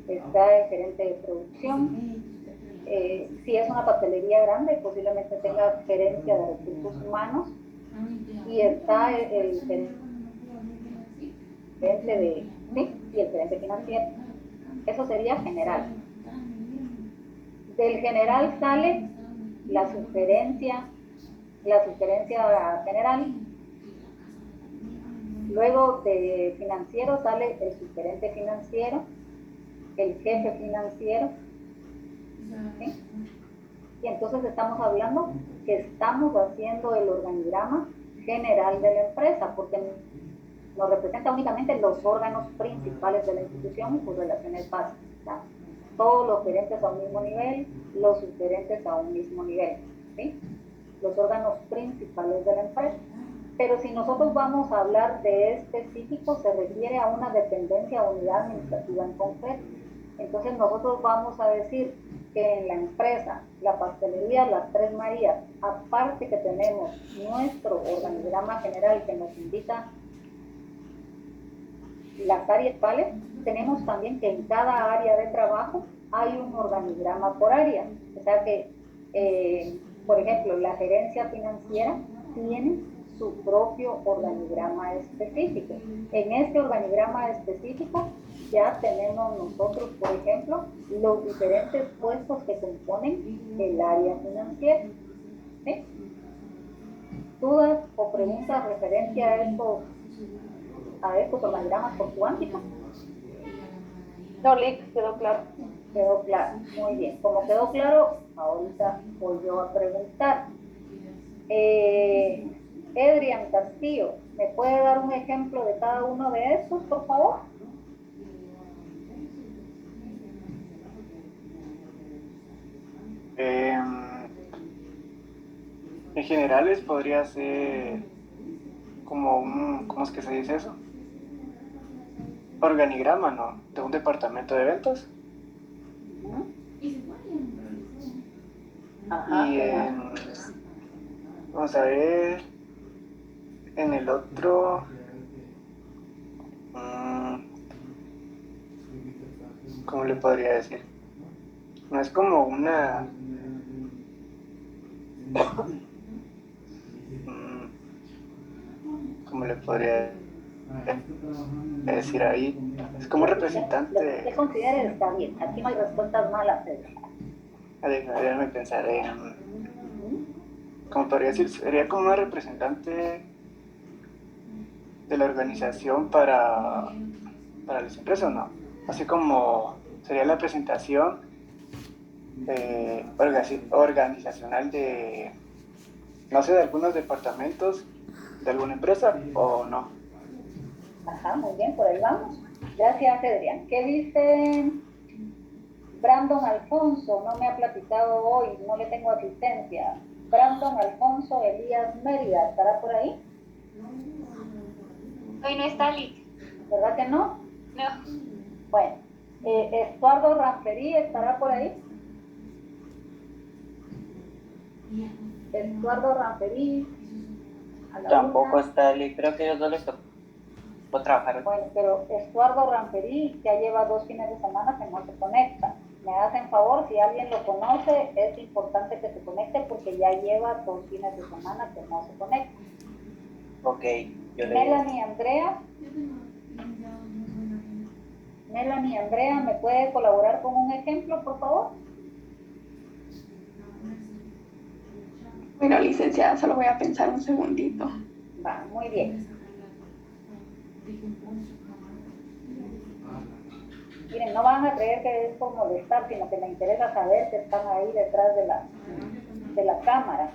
está el gerente de producción. Si es una pastelería grande, posiblemente tenga gerencia de recursos humanos, y está el gerente y el gerente financiero. Eso sería general. Del general sale la sugerencia general. Luego de financiero sale el subgerente financiero, el jefe financiero, ¿sí? Y entonces estamos hablando que estamos haciendo el organigrama general de la empresa, porque nos representa únicamente los órganos principales de la institución y sus relaciones básicas, ¿tá? Todos los gerentes a un mismo nivel, los subgerentes a un mismo nivel, ¿sí? Los órganos principales de la empresa. Pero si nosotros vamos a hablar de específico, se refiere a una dependencia o unidad administrativa en concreto. Entonces nosotros vamos a decir que en la empresa, la pastelería Las Tres Marías, aparte que tenemos nuestro organigrama general que nos indica las áreas principales, tenemos también que en cada área de trabajo hay un organigrama por área. O sea que, por ejemplo, la gerencia financiera tiene su propio organigrama específico. En este organigrama específico ya tenemos nosotros, por ejemplo, los diferentes puestos que componen el área financiera, ¿sí? ¿Dudas o preguntas referente a estos organigramas por tu ámbito? No, Lick, quedó claro. Quedó claro, muy bien. Como quedó claro, ahorita voy yo a preguntar. Edrian Castillo, ¿me puede dar un ejemplo de cada uno de estos, por favor? En generales podría ser como ¿cómo es que se dice eso? Organigrama, ¿no? De un departamento de ventas. Ajá, y vamos a ver, en el otro, ¿cómo le podría decir? No es como una... ¿Cómo le podría decir ahí? Es como representante... ¿Qué considera está bien? Aquí no hay respuestas malas, Pedro. Déjame pensar ¿cómo podría decir? Sería como una representante de la organización para las empresas, ¿no? Así como sería la presentación organizacional de, no sé, de algunos departamentos de alguna empresa, ¿o no? Ajá, muy bien, por ahí vamos. Gracias, Adrián. ¿Qué dice Brandon Alfonso? No me ha platicado hoy, no le tengo asistencia. Brandon Alfonso Elías Mérida, ¿estará por ahí? Hoy no está Lick. ¿Verdad que no? No. Bueno, Estuardo Ramperí, ¿estará por ahí? Estuardo Ramperí. Tampoco está Lick, creo que ellos dos les tocó trabajar. Bueno, pero Estuardo Ramperí ya lleva 2 fines de semana que no se conecta. Me hacen favor, si alguien lo conoce, es importante que se conecte porque ya lleva 2 fines de semana que no se conecta. Ok, yo le Melanie Andrea, ¿me puede colaborar con un ejemplo, por favor? Bueno, licenciada, solo voy a pensar un segundito. Va, muy bien. Miren, no van a creer que es por molestar, sino que me interesa saber que están ahí detrás de la cámara.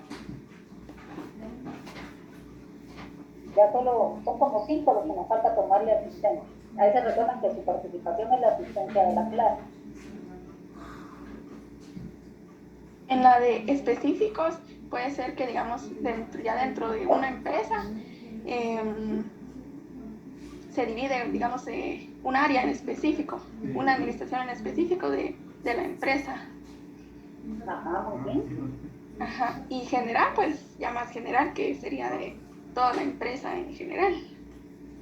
Ya solo son como 5 los que nos falta tomarle asistencia. Ahí se recuerdan que su participación es la asistencia de la clase. En la de específicos, puede ser que, digamos, dentro de una empresa se divide, digamos, un área en específico, una administración en específico de la empresa. Ajá, muy bien. Ajá, y general, pues ya más general, que sería de toda la empresa en general.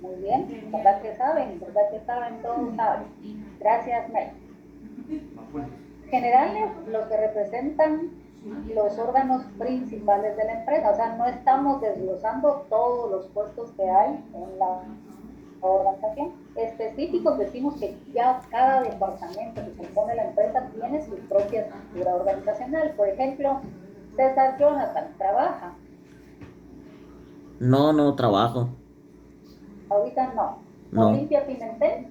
Muy bien, ¿verdad que saben? Todos saben. Gracias, Mel. Generales, los que representan los órganos principales de la empresa, o sea, no estamos desglosando todos los puestos que hay en la organización. Específicos decimos que ya cada departamento que compone la empresa tiene su propia estructura organizacional. Por ejemplo, César Jonathan trabaja. No trabajo. Ahorita no. No. Olimpia Pimentel.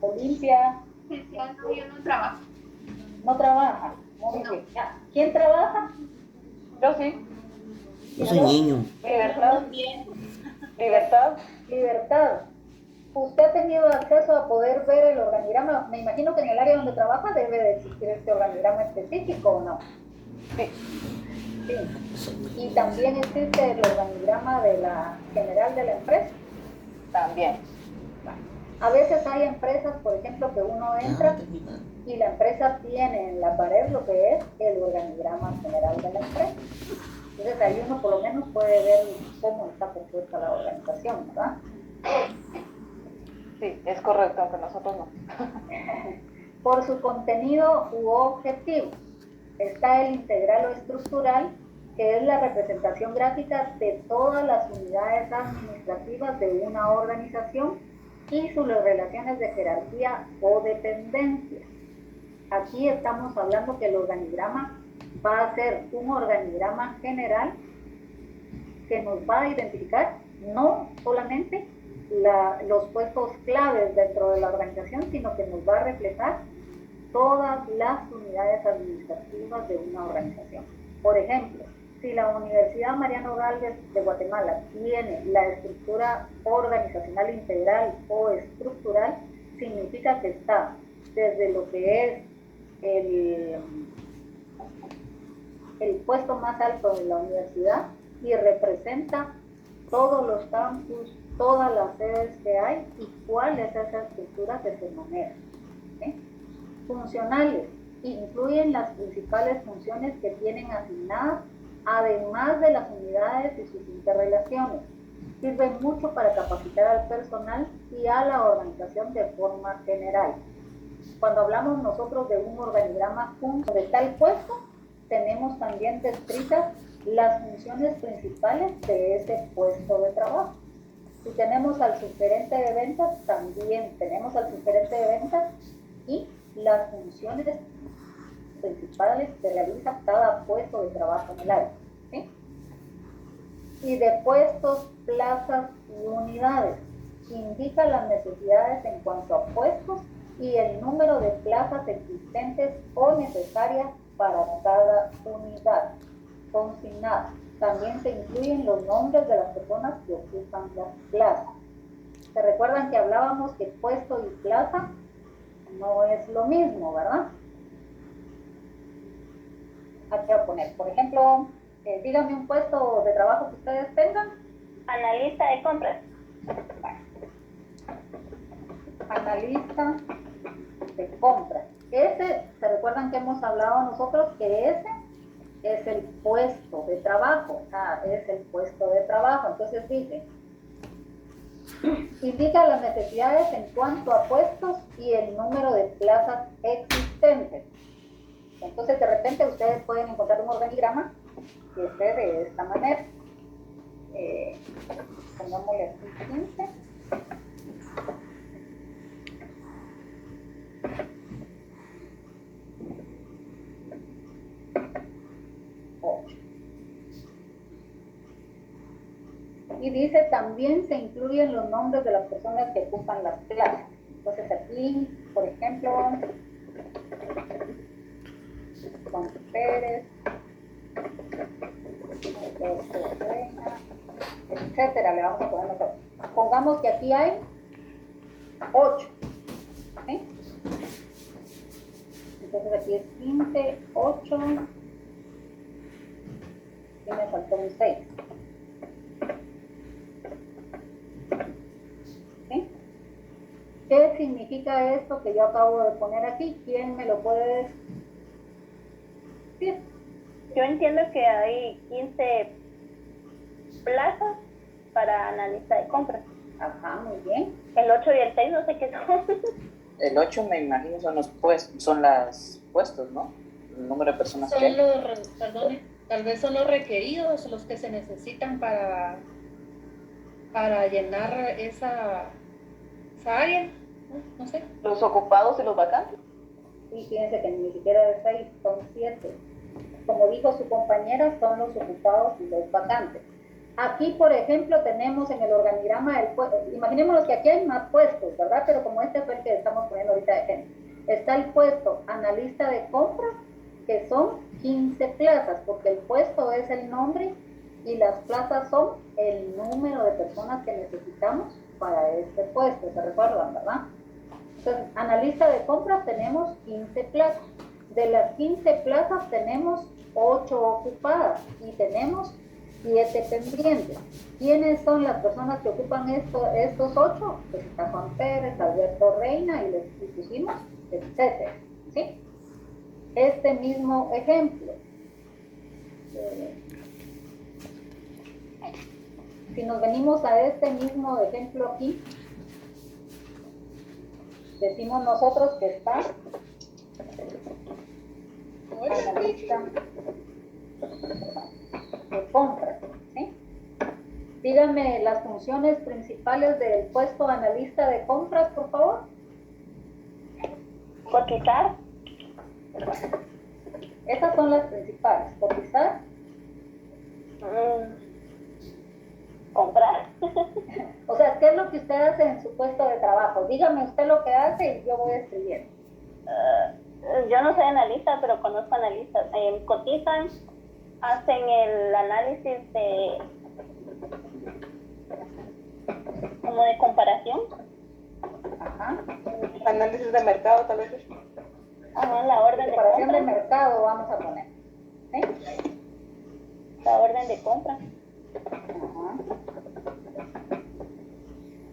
Olimpia. No, yo no trabajo. No trabaja. Muy bien. ¿Quién trabaja? Yo sí. Yo soy niño. Libertad. ¿Usted ha tenido acceso a poder ver el organigrama? Me imagino que en el área donde trabaja debe de existir este organigrama específico, ¿o no? Sí. Y también existe el organigrama de la general de la empresa. También. A veces hay empresas, por ejemplo, que uno entra y la empresa tiene en la pared lo que es el organigrama general de la empresa. Entonces ahí uno por lo menos puede ver cómo está compuesta la organización, ¿verdad? Sí, es correcto, aunque nosotros no. Por su contenido u objetivo está el integral o estructural, que es la representación gráfica de todas las unidades administrativas de una organización y sus relaciones de jerarquía o dependencia. Aquí estamos hablando que el organigrama va a ser un organigrama general que nos va a identificar no solamente los puestos claves dentro de la organización, sino que nos va a reflejar todas las unidades administrativas de una organización. Por ejemplo, si la Universidad Mariano Gálvez de Guatemala tiene la estructura organizacional integral o estructural, significa que está desde lo que es el puesto más alto de la universidad y representa todos los campus, todas las sedes que hay y cuál es esa estructura que se maneja. Funcionales incluyen las principales funciones que tienen asignadas, además de las unidades y sus interrelaciones. Sirven mucho para capacitar al personal y a la organización de forma general. Cuando hablamos nosotros de un organigrama de tal puesto, tenemos también descritas las funciones principales de ese puesto de trabajo. Si tenemos al subgerente de ventas, también tenemos al subgerente de ventas y las funciones principales que realiza cada puesto de trabajo en el área. ¿Sí? Y de puestos, plazas y unidades. Indica las necesidades en cuanto a puestos y el número de plazas existentes o necesarias para cada unidad consignada. También se incluyen los nombres de las personas que ocupan las plazas. ¿Se recuerdan que hablábamos que puesto y plaza no es lo mismo, verdad? Aquí voy a poner, por ejemplo, díganme un puesto de trabajo que ustedes tengan. Analista de compras. Analista de compras. Ese, ¿se recuerdan que hemos hablado nosotros que ese es el puesto de trabajo? Es el puesto de trabajo. Entonces dice, Indica las necesidades en cuanto a puestos y el número de plazas existentes. Entonces, de repente, ustedes pueden encontrar un organigrama que esté de esta manera. Pongámosle aquí 15. Y dice, también se incluyen los nombres de las personas que ocupan las plazas. Entonces aquí, por ejemplo, Juan Pérez, etcétera, le vamos a poner nosotros. Pongamos que aquí hay 8. ¿Sí? Entonces aquí es 15, 8, y me faltó un 6. ¿Sí? ¿Qué significa esto que yo acabo de poner aquí? ¿Quién me lo puede decir? Yo entiendo que hay 15 plazas para analista de compras. Ajá, muy bien. El 8 y el 6 no sé qué son. El 8 me imagino son los son las puestos, ¿no? El número de personas que hay. Perdone, tal vez son los requeridos, los que se necesitan para llenar esa área, no sé. Los ocupados y los vacantes. Sí, fíjense que ni siquiera de 6, son 7. Como dijo su compañera, son los ocupados y los vacantes. Aquí, por ejemplo, tenemos en el organigrama, imaginémonos que aquí hay más puestos, ¿verdad? Pero como este fue el que estamos poniendo ahorita de ejemplo. Está el puesto analista de compras, que son 15 plazas, porque el puesto es el nombre y las plazas son el número de personas que necesitamos para este puesto, ¿se recuerdan, verdad? Entonces, analista de compras tenemos 15 plazas. De las 15 plazas tenemos 8 ocupadas y tenemos 7 pendientes. ¿Quiénes son las personas que ocupan estos 8? Pues está Juan Pérez, Alberto Reina y les pusimos, etcétera. ¿Sí? Este mismo ejemplo. Si nos venimos a este mismo ejemplo aquí, decimos nosotros que está analista de compras, ¿sí? Díganme las funciones principales del puesto analista de compras, por favor. Cotizar. Esas son las principales. Cotizar. Comprar. O sea, ¿qué es lo que usted hace en su puesto de trabajo? Dígame usted lo que hace y yo voy escribiendo. Yo no soy analista, pero conozco analistas. Cotizan, hacen el análisis como de comparación. Ajá. Análisis de mercado, tal vez. Ajá, la orden de comparación compra. de mercado vamos a poner. ¿Sí? La orden de compra. Ajá.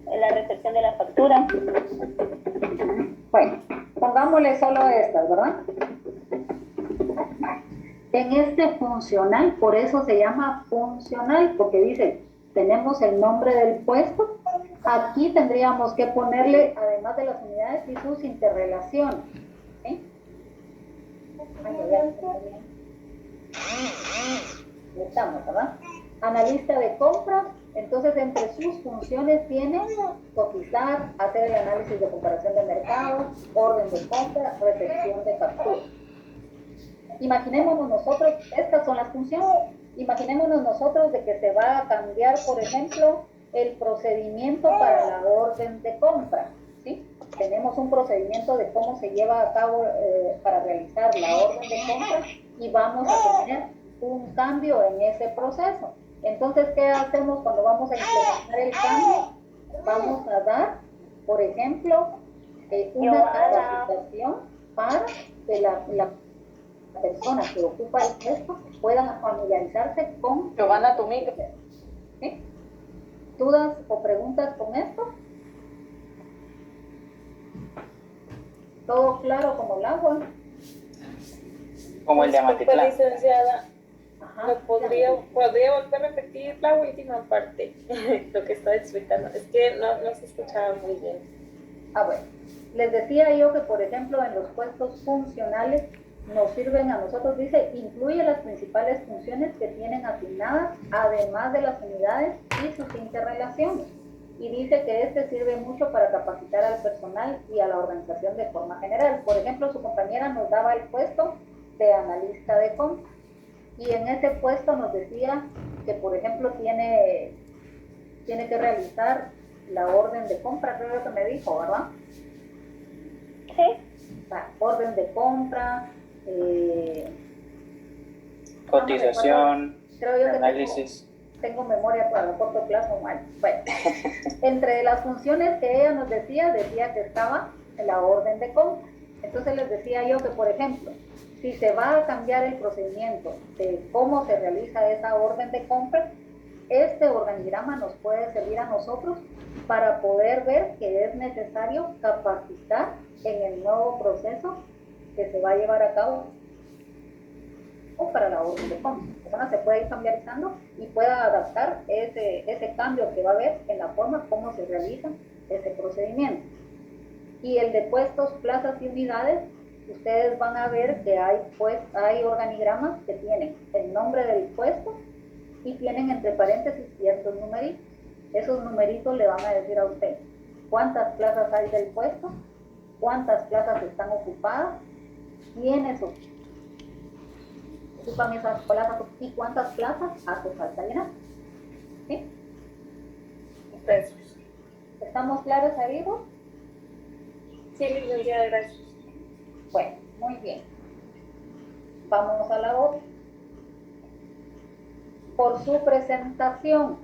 La recepción de la factura. Bueno, pongámosle solo estas, ¿verdad? En este funcional, por eso se llama funcional, porque dice, tenemos el nombre del puesto. Aquí tendríamos que ponerle, además de las unidades y sus interrelaciones. ¿Sí? Estamos, ¿verdad? Analista de compras, entonces entre sus funciones tiene cotizar, hacer el análisis de comparación de mercado, orden de compra, recepción de factura. Imaginémonos nosotros, estas son las funciones, imaginémonos nosotros de que se va a cambiar, por ejemplo, el procedimiento para la orden de compra, ¿sí? Tenemos un procedimiento de cómo se lleva a cabo para realizar la orden de compra y vamos a tener un cambio en ese proceso. Entonces, ¿qué hacemos cuando vamos a implementar el cambio? Vamos a dar, por ejemplo, una capacitación para que la persona que ocupa el puesto puedan familiarizarse con... Giovanna, tu micro. ¿Sí? ¿Dudas o preguntas con esto? ¿Todo claro como el agua? Como el de Amatitlán. Licenciada, ¿Podría volver a repetir la última parte? Lo que estaba explicando. Es que no se escuchaba muy bien. Bueno. Les decía yo que, por ejemplo, en los puestos funcionales nos sirven a nosotros, dice, incluye las principales funciones que tienen asignadas, además de las unidades y sus interrelaciones. Y dice que este sirve mucho para capacitar al personal y a la organización de forma general. Por ejemplo, su compañera nos daba el puesto de analista de compra. Y en ese puesto nos decía que, por ejemplo, tiene que realizar la orden de compra, creo que me dijo, ¿verdad? Sí. Orden de compra, cotización, creo yo que análisis. Tengo memoria para el corto plazo mal. Bueno, entre las funciones que ella nos decía que estaba en la orden de compra. Entonces les decía yo que, por ejemplo, si se va a cambiar el procedimiento de cómo se realiza esa orden de compra, este organigrama nos puede servir a nosotros para poder ver que es necesario capacitar en el nuevo proceso que se va a llevar a cabo o para la orden de compra. La persona se puede ir familiarizando y pueda adaptar ese cambio que va a haber en la forma como se realiza ese procedimiento. Y el de puestos, plazas y unidades, ustedes van a ver que hay organigramas que tienen el nombre del puesto y tienen entre paréntesis ciertos numeritos. Esos numeritos le van a decir a usted cuántas plazas hay del puesto, cuántas plazas están ocupadas, quiénes ocupan esas plazas y cuántas plazas hace falta llenar. ¿Sí? Gracias. ¿Estamos claros ahí, Ru? Sí, licenciada, gracias. Bueno, muy bien. Vamos a la otra. Por su presentación,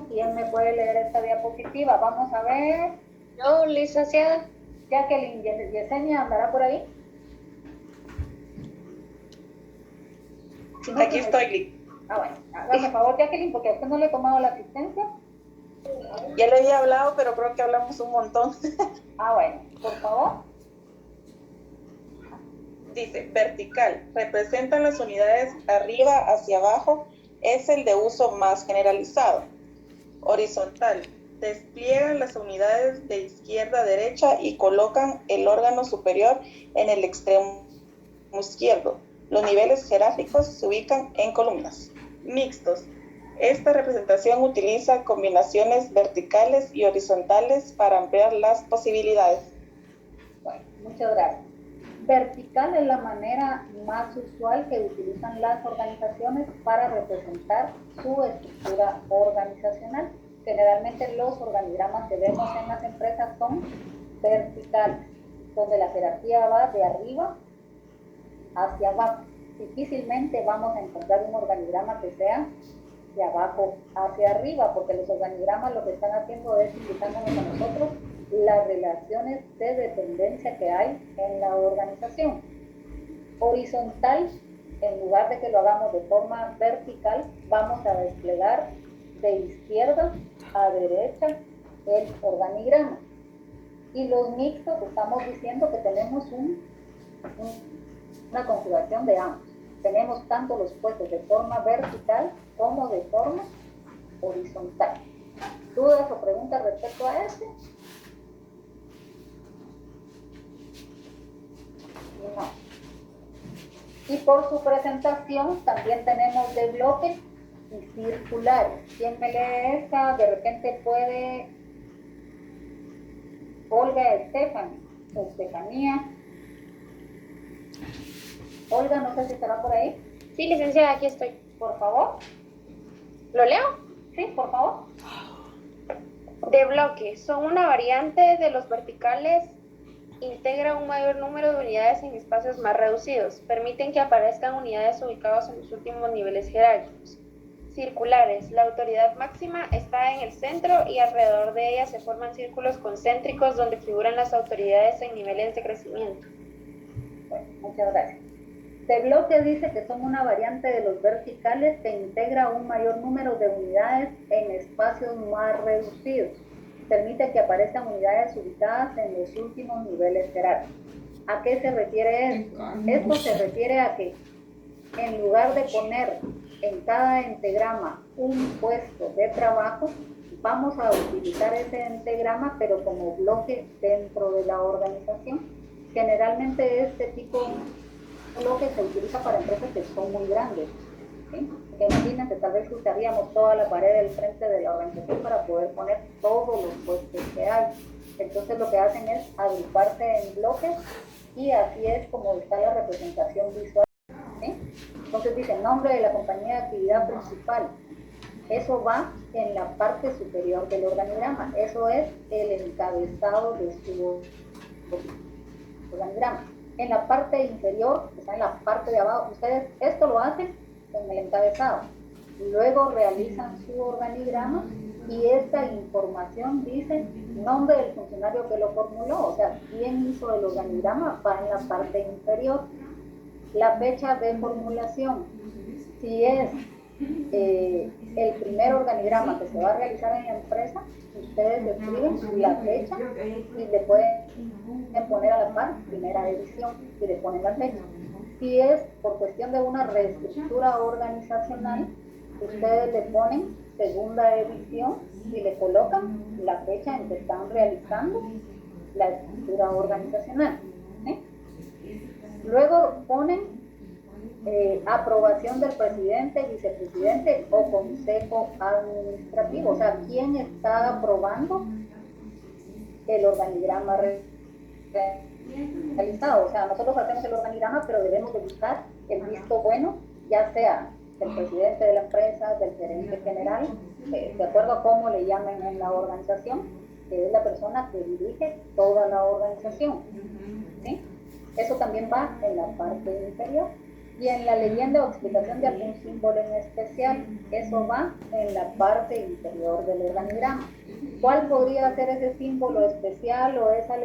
¿quién me puede leer esta diapositiva? Vamos a ver. Yo, licenciada. Jacqueline, Yesenia, ¿andará por ahí? Si no, aquí estoy, Lick. Bueno, hágame favor, Jacqueline, porque a usted no le he tomado la asistencia. Ya le había hablado, pero creo que hablamos un montón. Bueno, por favor. Dice, vertical, representan las unidades arriba hacia abajo, es el de uso más generalizado. Horizontal, despliegan las unidades de izquierda a derecha y colocan el órgano superior en el extremo izquierdo. Los niveles jerárquicos se ubican en columnas. Mixtos, esta representación utiliza combinaciones verticales y horizontales para ampliar las posibilidades. Bueno, muchas gracias. Vertical es la manera más usual que utilizan las organizaciones para representar su estructura organizacional. Generalmente los organigramas que vemos en las empresas son verticales, donde la jerarquía va de arriba hacia abajo. Difícilmente vamos a encontrar un organigrama que sea de abajo hacia arriba, porque los organigramas lo que están haciendo es indicándonos a nosotros las relaciones de dependencia que hay en la organización. Horizontal, en lugar de que lo hagamos de forma vertical, vamos a desplegar de izquierda a derecha el organigrama. Y los mixtos, estamos diciendo que tenemos una configuración de ambos. Tenemos tanto los puestos de forma vertical como de forma horizontal. ¿Dudas o preguntas respecto a este? No. Y por su presentación también tenemos de bloques y circulares. ¿Quién me lee esta? De repente puede Olga Estefanía. Olga, no sé si estará por ahí. Sí, licenciada, aquí estoy. Por favor. ¿Lo leo? Sí, por favor. De bloque, son una variante de los verticales, integra un mayor número de unidades en espacios más reducidos, permiten que aparezcan unidades ubicadas en los últimos niveles jerárquicos. Circulares, la autoridad máxima está en el centro y alrededor de ella se forman círculos concéntricos donde figuran las autoridades en niveles de crecimiento. Bueno, muchas gracias. De bloque dice que son una variante de los verticales que integra un mayor número de unidades en espacios más reducidos. Permite que aparezcan unidades ubicadas en los últimos niveles jerárquicos. ¿A qué se refiere esto? Esto se refiere a que en lugar de poner en cada entagrama un puesto de trabajo, vamos a utilizar ese entagrama pero como bloque dentro de la organización. Generalmente este tipo de bloque se utiliza para empresas que son muy grandes, ¿sí? Que imagínense, tal vez usaríamos toda la pared del frente de la organización para poder poner todos los puestos que hay. Entonces lo que hacen es agruparse en bloques y así es como está la representación visual, ¿sí? Entonces dice nombre de la compañía de actividad principal. Eso va en la parte superior del organigrama. Eso es el encabezado de su organigrama. En la parte inferior, que está en la parte de abajo, ustedes esto lo hacen en el encabezado. Luego realizan su organigrama y esta información dice nombre del funcionario que lo formuló, o sea, quién hizo el organigrama, va en la parte inferior. La fecha de formulación, si es el primer organigrama que se va a realizar en la empresa, ustedes escriben la fecha y le pueden poner a la par primera edición y le ponen la fecha. Si es por cuestión de una reestructura organizacional, ustedes le ponen segunda edición y le colocan la fecha en que están realizando la estructura organizacional, ¿sí? Luego ponen aprobación del presidente, vicepresidente o consejo administrativo, o sea, quién está aprobando el organigrama realizado. O sea, nosotros hacemos el organigrama, pero debemos de buscar el visto bueno, ya sea del presidente de la empresa, del gerente general, de acuerdo a cómo le llamen en la organización, que es la persona que dirige toda la organización, ¿sí? Eso también va en la parte inferior. Y en la leyenda o explicación de algún símbolo en especial, eso va en la parte inferior del organigrama. ¿Cuál podría ser ese símbolo especial o esa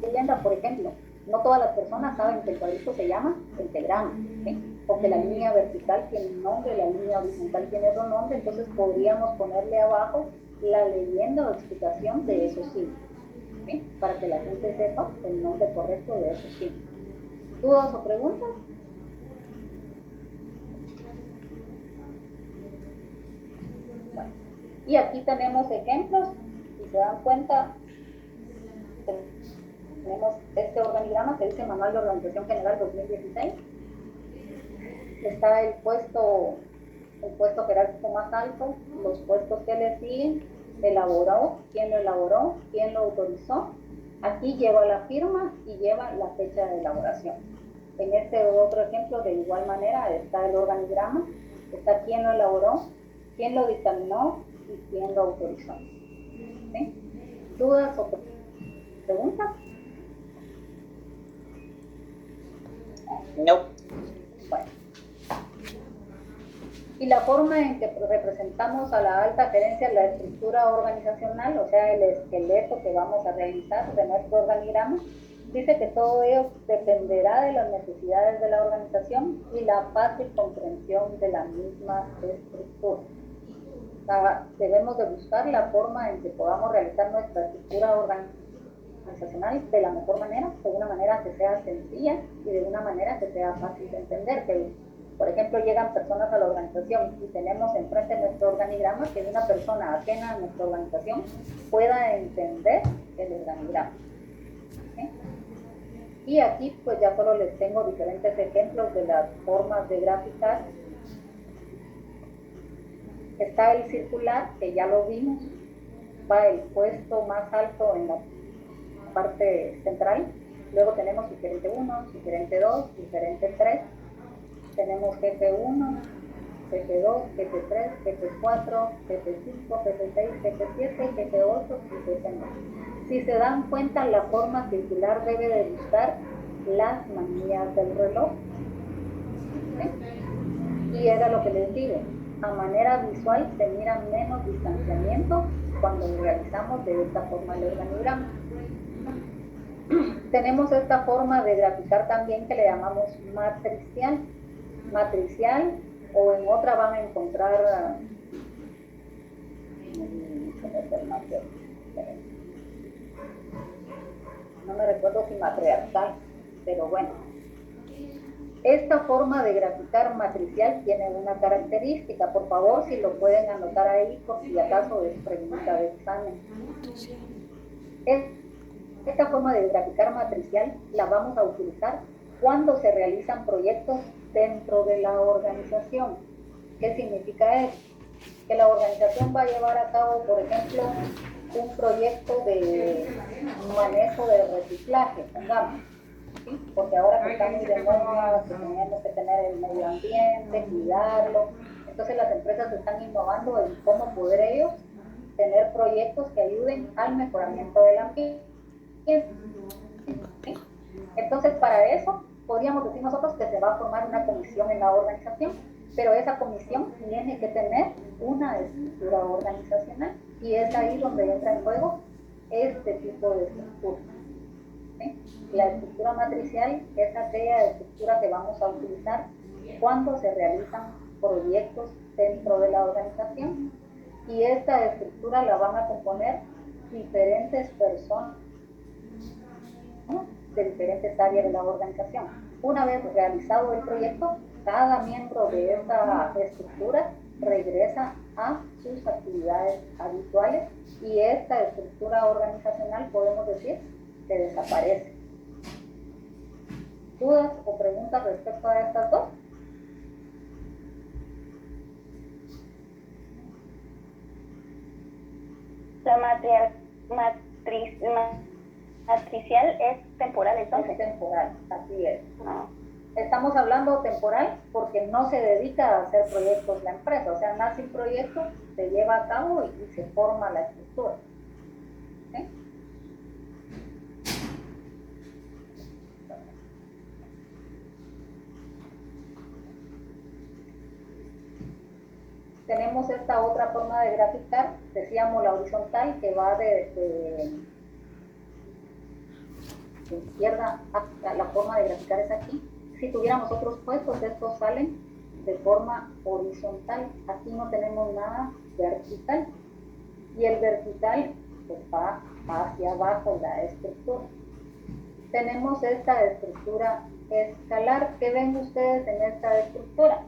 leyenda? Por ejemplo, no todas las personas saben que el cuadrito se llama pentagrama, ¿sí? O que la línea vertical tiene un nombre, la línea horizontal tiene otro nombre, entonces podríamos ponerle abajo la leyenda o explicación de esos símbolos, ¿sí? Para que la gente sepa el nombre correcto de esos símbolos. ¿Dudas o preguntas? Bueno, y aquí tenemos ejemplos, si se dan cuenta, tenemos este organigrama que dice Manual de Organización General 2016. Está el puesto jerárquico más alto, los puestos que le siguen, elaboró, quién lo autorizó. Aquí lleva la firma y lleva la fecha de elaboración. En este otro ejemplo, de igual manera, está el organigrama, está quién lo elaboró, quién lo dictaminó y quién lo autorizó. ¿Sí? ¿Dudas o preguntas? No. Bueno. Y la forma en que representamos a la alta gerencia, la estructura organizacional, o sea, el esqueleto que vamos a realizar de nuestro organigrama, dice que todo ello dependerá de las necesidades de la organización y la fácil comprensión de la misma estructura. O sea, debemos de buscar la forma en que podamos realizar nuestra estructura organizacional de la mejor manera, de una manera que sea sencilla y de una manera que sea fácil de entender, que por ejemplo, llegan personas a la organización y tenemos enfrente nuestro organigrama, que una persona ajena a nuestra organización pueda entender el organigrama. ¿Sí? Y aquí pues ya solo les tengo diferentes ejemplos de las formas de graficar. Está el circular, que ya lo vimos, va el puesto más alto en la parte central. Luego tenemos sugerente 1, sugerente 2, sugerente 3. Tenemos jefe 1, jefe 2, jefe 3, jefe 4, jefe 5, jefe 6, jefe 7, jefe 8 y jefe 9. Si se dan cuenta, la forma circular debe de buscar las manillas del reloj. ¿Sí? Y era lo que les digo, a manera visual se mira menos distanciamiento cuando realizamos de esta forma el organigrama. Tenemos esta forma de graficar también que le llamamos matricial, o en otra van a encontrar no me recuerdo si matriarcal, pero bueno, Esta forma de graficar matricial tiene una característica, por favor, si lo pueden anotar ahí por si acaso es pregunta de examen. Esta forma de graficar matricial la vamos a utilizar cuando se realizan proyectos dentro de la organización. ¿Qué significa eso? Que la organización va a llevar a cabo, por ejemplo, un proyecto de manejo de reciclaje, pongamos, ¿sí? Porque ahora que está muy de moda, que tenemos que tener el medio ambiente, cuidarlo, entonces las empresas están innovando en cómo poder ellos tener proyectos que ayuden al mejoramiento del ambiente. ¿Sí? Entonces, para eso, podríamos decir nosotros que se va a formar una comisión en la organización, pero esa comisión tiene que tener una estructura organizacional y es ahí donde entra en juego este tipo de estructura. ¿Sí? La estructura matricial es aquella estructura que vamos a utilizar cuando se realizan proyectos dentro de la organización y esta estructura la van a componer diferentes personas, ¿no?, de diferentes áreas de la organización. Una vez realizado el proyecto, cada miembro de esta estructura regresa a sus actividades habituales y esta estructura organizacional, podemos decir, que desaparece. ¿Dudas o preguntas respecto a estas dos? La matricial es temporal, entonces. Es temporal, así es. No. Estamos hablando temporal porque no se dedica a hacer proyectos la empresa, o sea, nace un proyecto, se lleva a cabo y se forma la estructura. ¿Sí? Tenemos esta otra forma de graficar, decíamos la horizontal, que va de izquierda a la forma de graficar es aquí. Si tuviéramos otros puestos, estos salen de forma horizontal. Aquí no tenemos nada vertical. Y el vertical pues va hacia abajo la estructura. Tenemos esta estructura escalar. ¿Qué ven ustedes en esta estructura?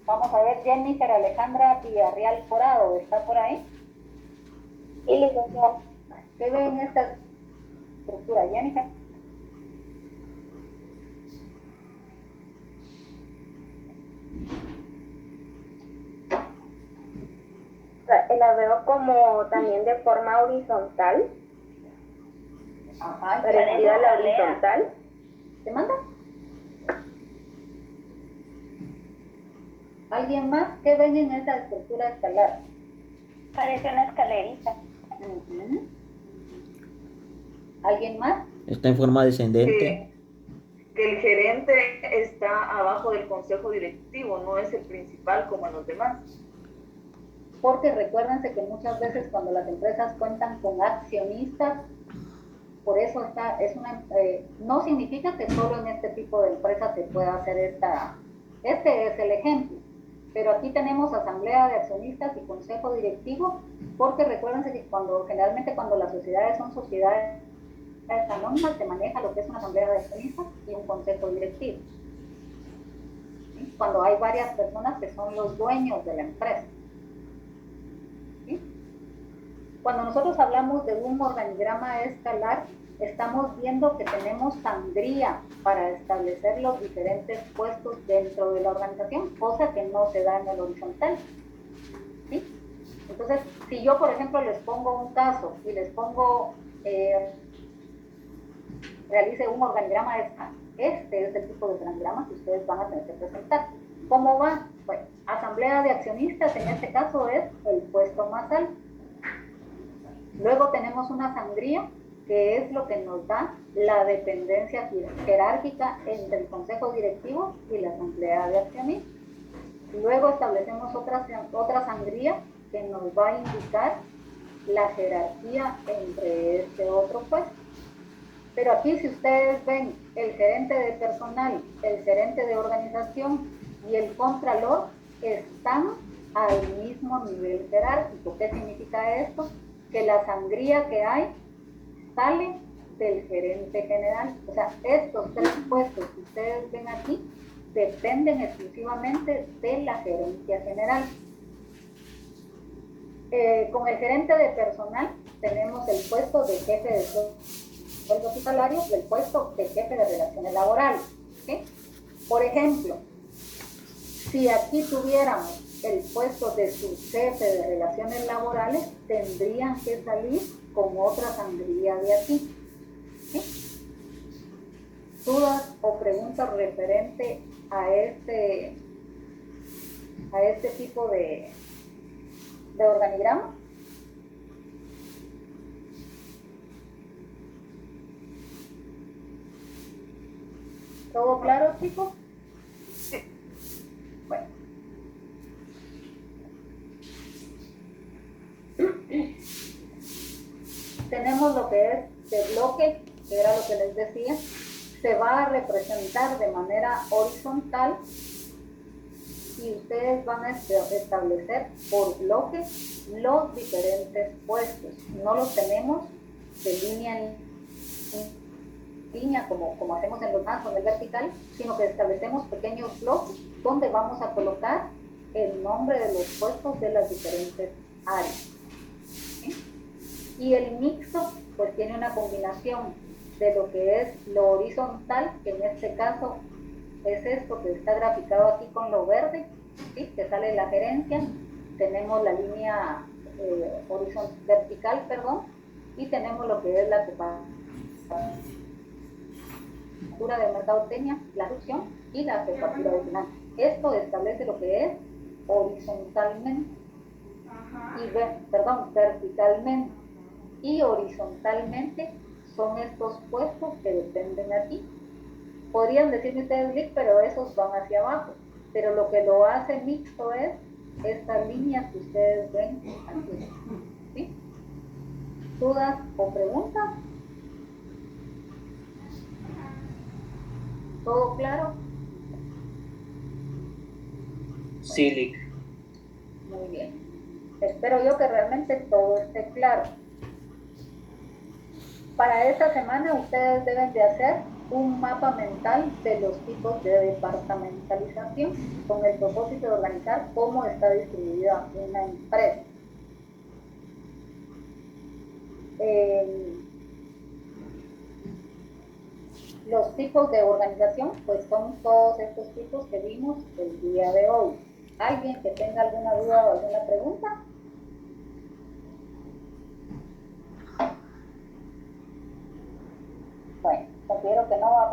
Vamos a ver, Jennifer Alejandra Villarreal Corado, ¿está por ahí? Sí, licenciada. ¿Qué ven en esta estructura, Jennifer? La veo como también de forma horizontal. Ajá, parecida a la horizontal. ¿Te manda? ¿Alguien más? ¿Qué ven en esa estructura escalar? Parece una escalerita. ¿Alguien más? Está en forma descendente. Que el gerente está abajo del consejo directivo, no es el principal como en los demás. Porque recuérdense que muchas veces cuando las empresas cuentan con accionistas, por eso no significa que solo en este tipo de empresas se pueda hacer este es el ejemplo, pero aquí tenemos asamblea de accionistas y consejo directivo, porque recuérdense que generalmente cuando las sociedades son sociedades anónimas, se maneja lo que es una asamblea de accionistas y un consejo directivo. ¿Sí? Cuando hay varias personas que son los dueños de la empresa. ¿Sí? Cuando nosotros hablamos de un organigrama escalar, estamos viendo que tenemos sangría para establecer los diferentes puestos dentro de la organización, cosa que no se da en el horizontal. ¿Sí? Entonces, si yo, por ejemplo, les pongo un caso y les pongo, realice un organigrama escalar, este es el tipo de organigrama que ustedes van a tener que presentar. ¿Cómo va? Bueno, asamblea de accionistas, en este caso es el puesto más alto. Luego tenemos una sangría, que es lo que nos da la dependencia jerárquica entre el consejo directivo y la asamblea de accionistas. Luego establecemos otra sangría que nos va a indicar la jerarquía entre este otro puesto. Pero aquí, si ustedes ven, el gerente de personal, el gerente de organización y el contralor están al mismo nivel jerárquico. ¿Qué significa esto? Que la sangría que hay sale del gerente general. O sea, estos tres puestos que ustedes ven aquí dependen exclusivamente de la gerencia general. Con el gerente de personal tenemos el puesto de jefe de sueldos y salarios y el puesto de jefe de relaciones laborales. ¿Sí? Por ejemplo, si aquí tuviéramos el puesto de subjefe de relaciones laborales, tendrían que salir con otra sangría de aquí. ¿Sí? ¿Dudas o preguntas referente a este tipo de organigrama? ¿Todo claro, chicos? Sí. Bueno. Tenemos lo que es de bloque, que era lo que les decía. Se va a representar de manera horizontal y ustedes van a establecer por bloque los diferentes puestos. No los tenemos de línea en línea como hacemos en los más o en el vertical, sino que establecemos pequeños bloques donde vamos a colocar el nombre de los puestos de las diferentes áreas. ¿Sí? Y el mixto pues tiene una combinación de lo que es lo horizontal, que en este caso es esto que está graficado aquí con lo verde, ¿sí? Que sale la gerencia, tenemos la línea vertical, y tenemos lo que es la jefatura de mercadotecnia, la reducción y la jefatura de finanzas. Esto establece lo que es horizontalmente verticalmente y horizontalmente son estos puestos que dependen aquí. Podrían decirme ustedes, Lick, pero esos van hacia abajo. Pero lo que lo hace mixto es estas líneas que ustedes ven aquí. ¿Sí? ¿Dudas o preguntas? ¿Todo claro? Sí, Lick. Muy bien. Espero yo que realmente todo esté claro. Para esta semana ustedes deben de hacer un mapa mental de los tipos de departamentalización con el propósito de organizar cómo está distribuida una empresa. Los tipos de organización pues son todos estos tipos que vimos el día de hoy. ¿Alguien que tenga alguna duda o alguna pregunta? Bueno, considero que no va a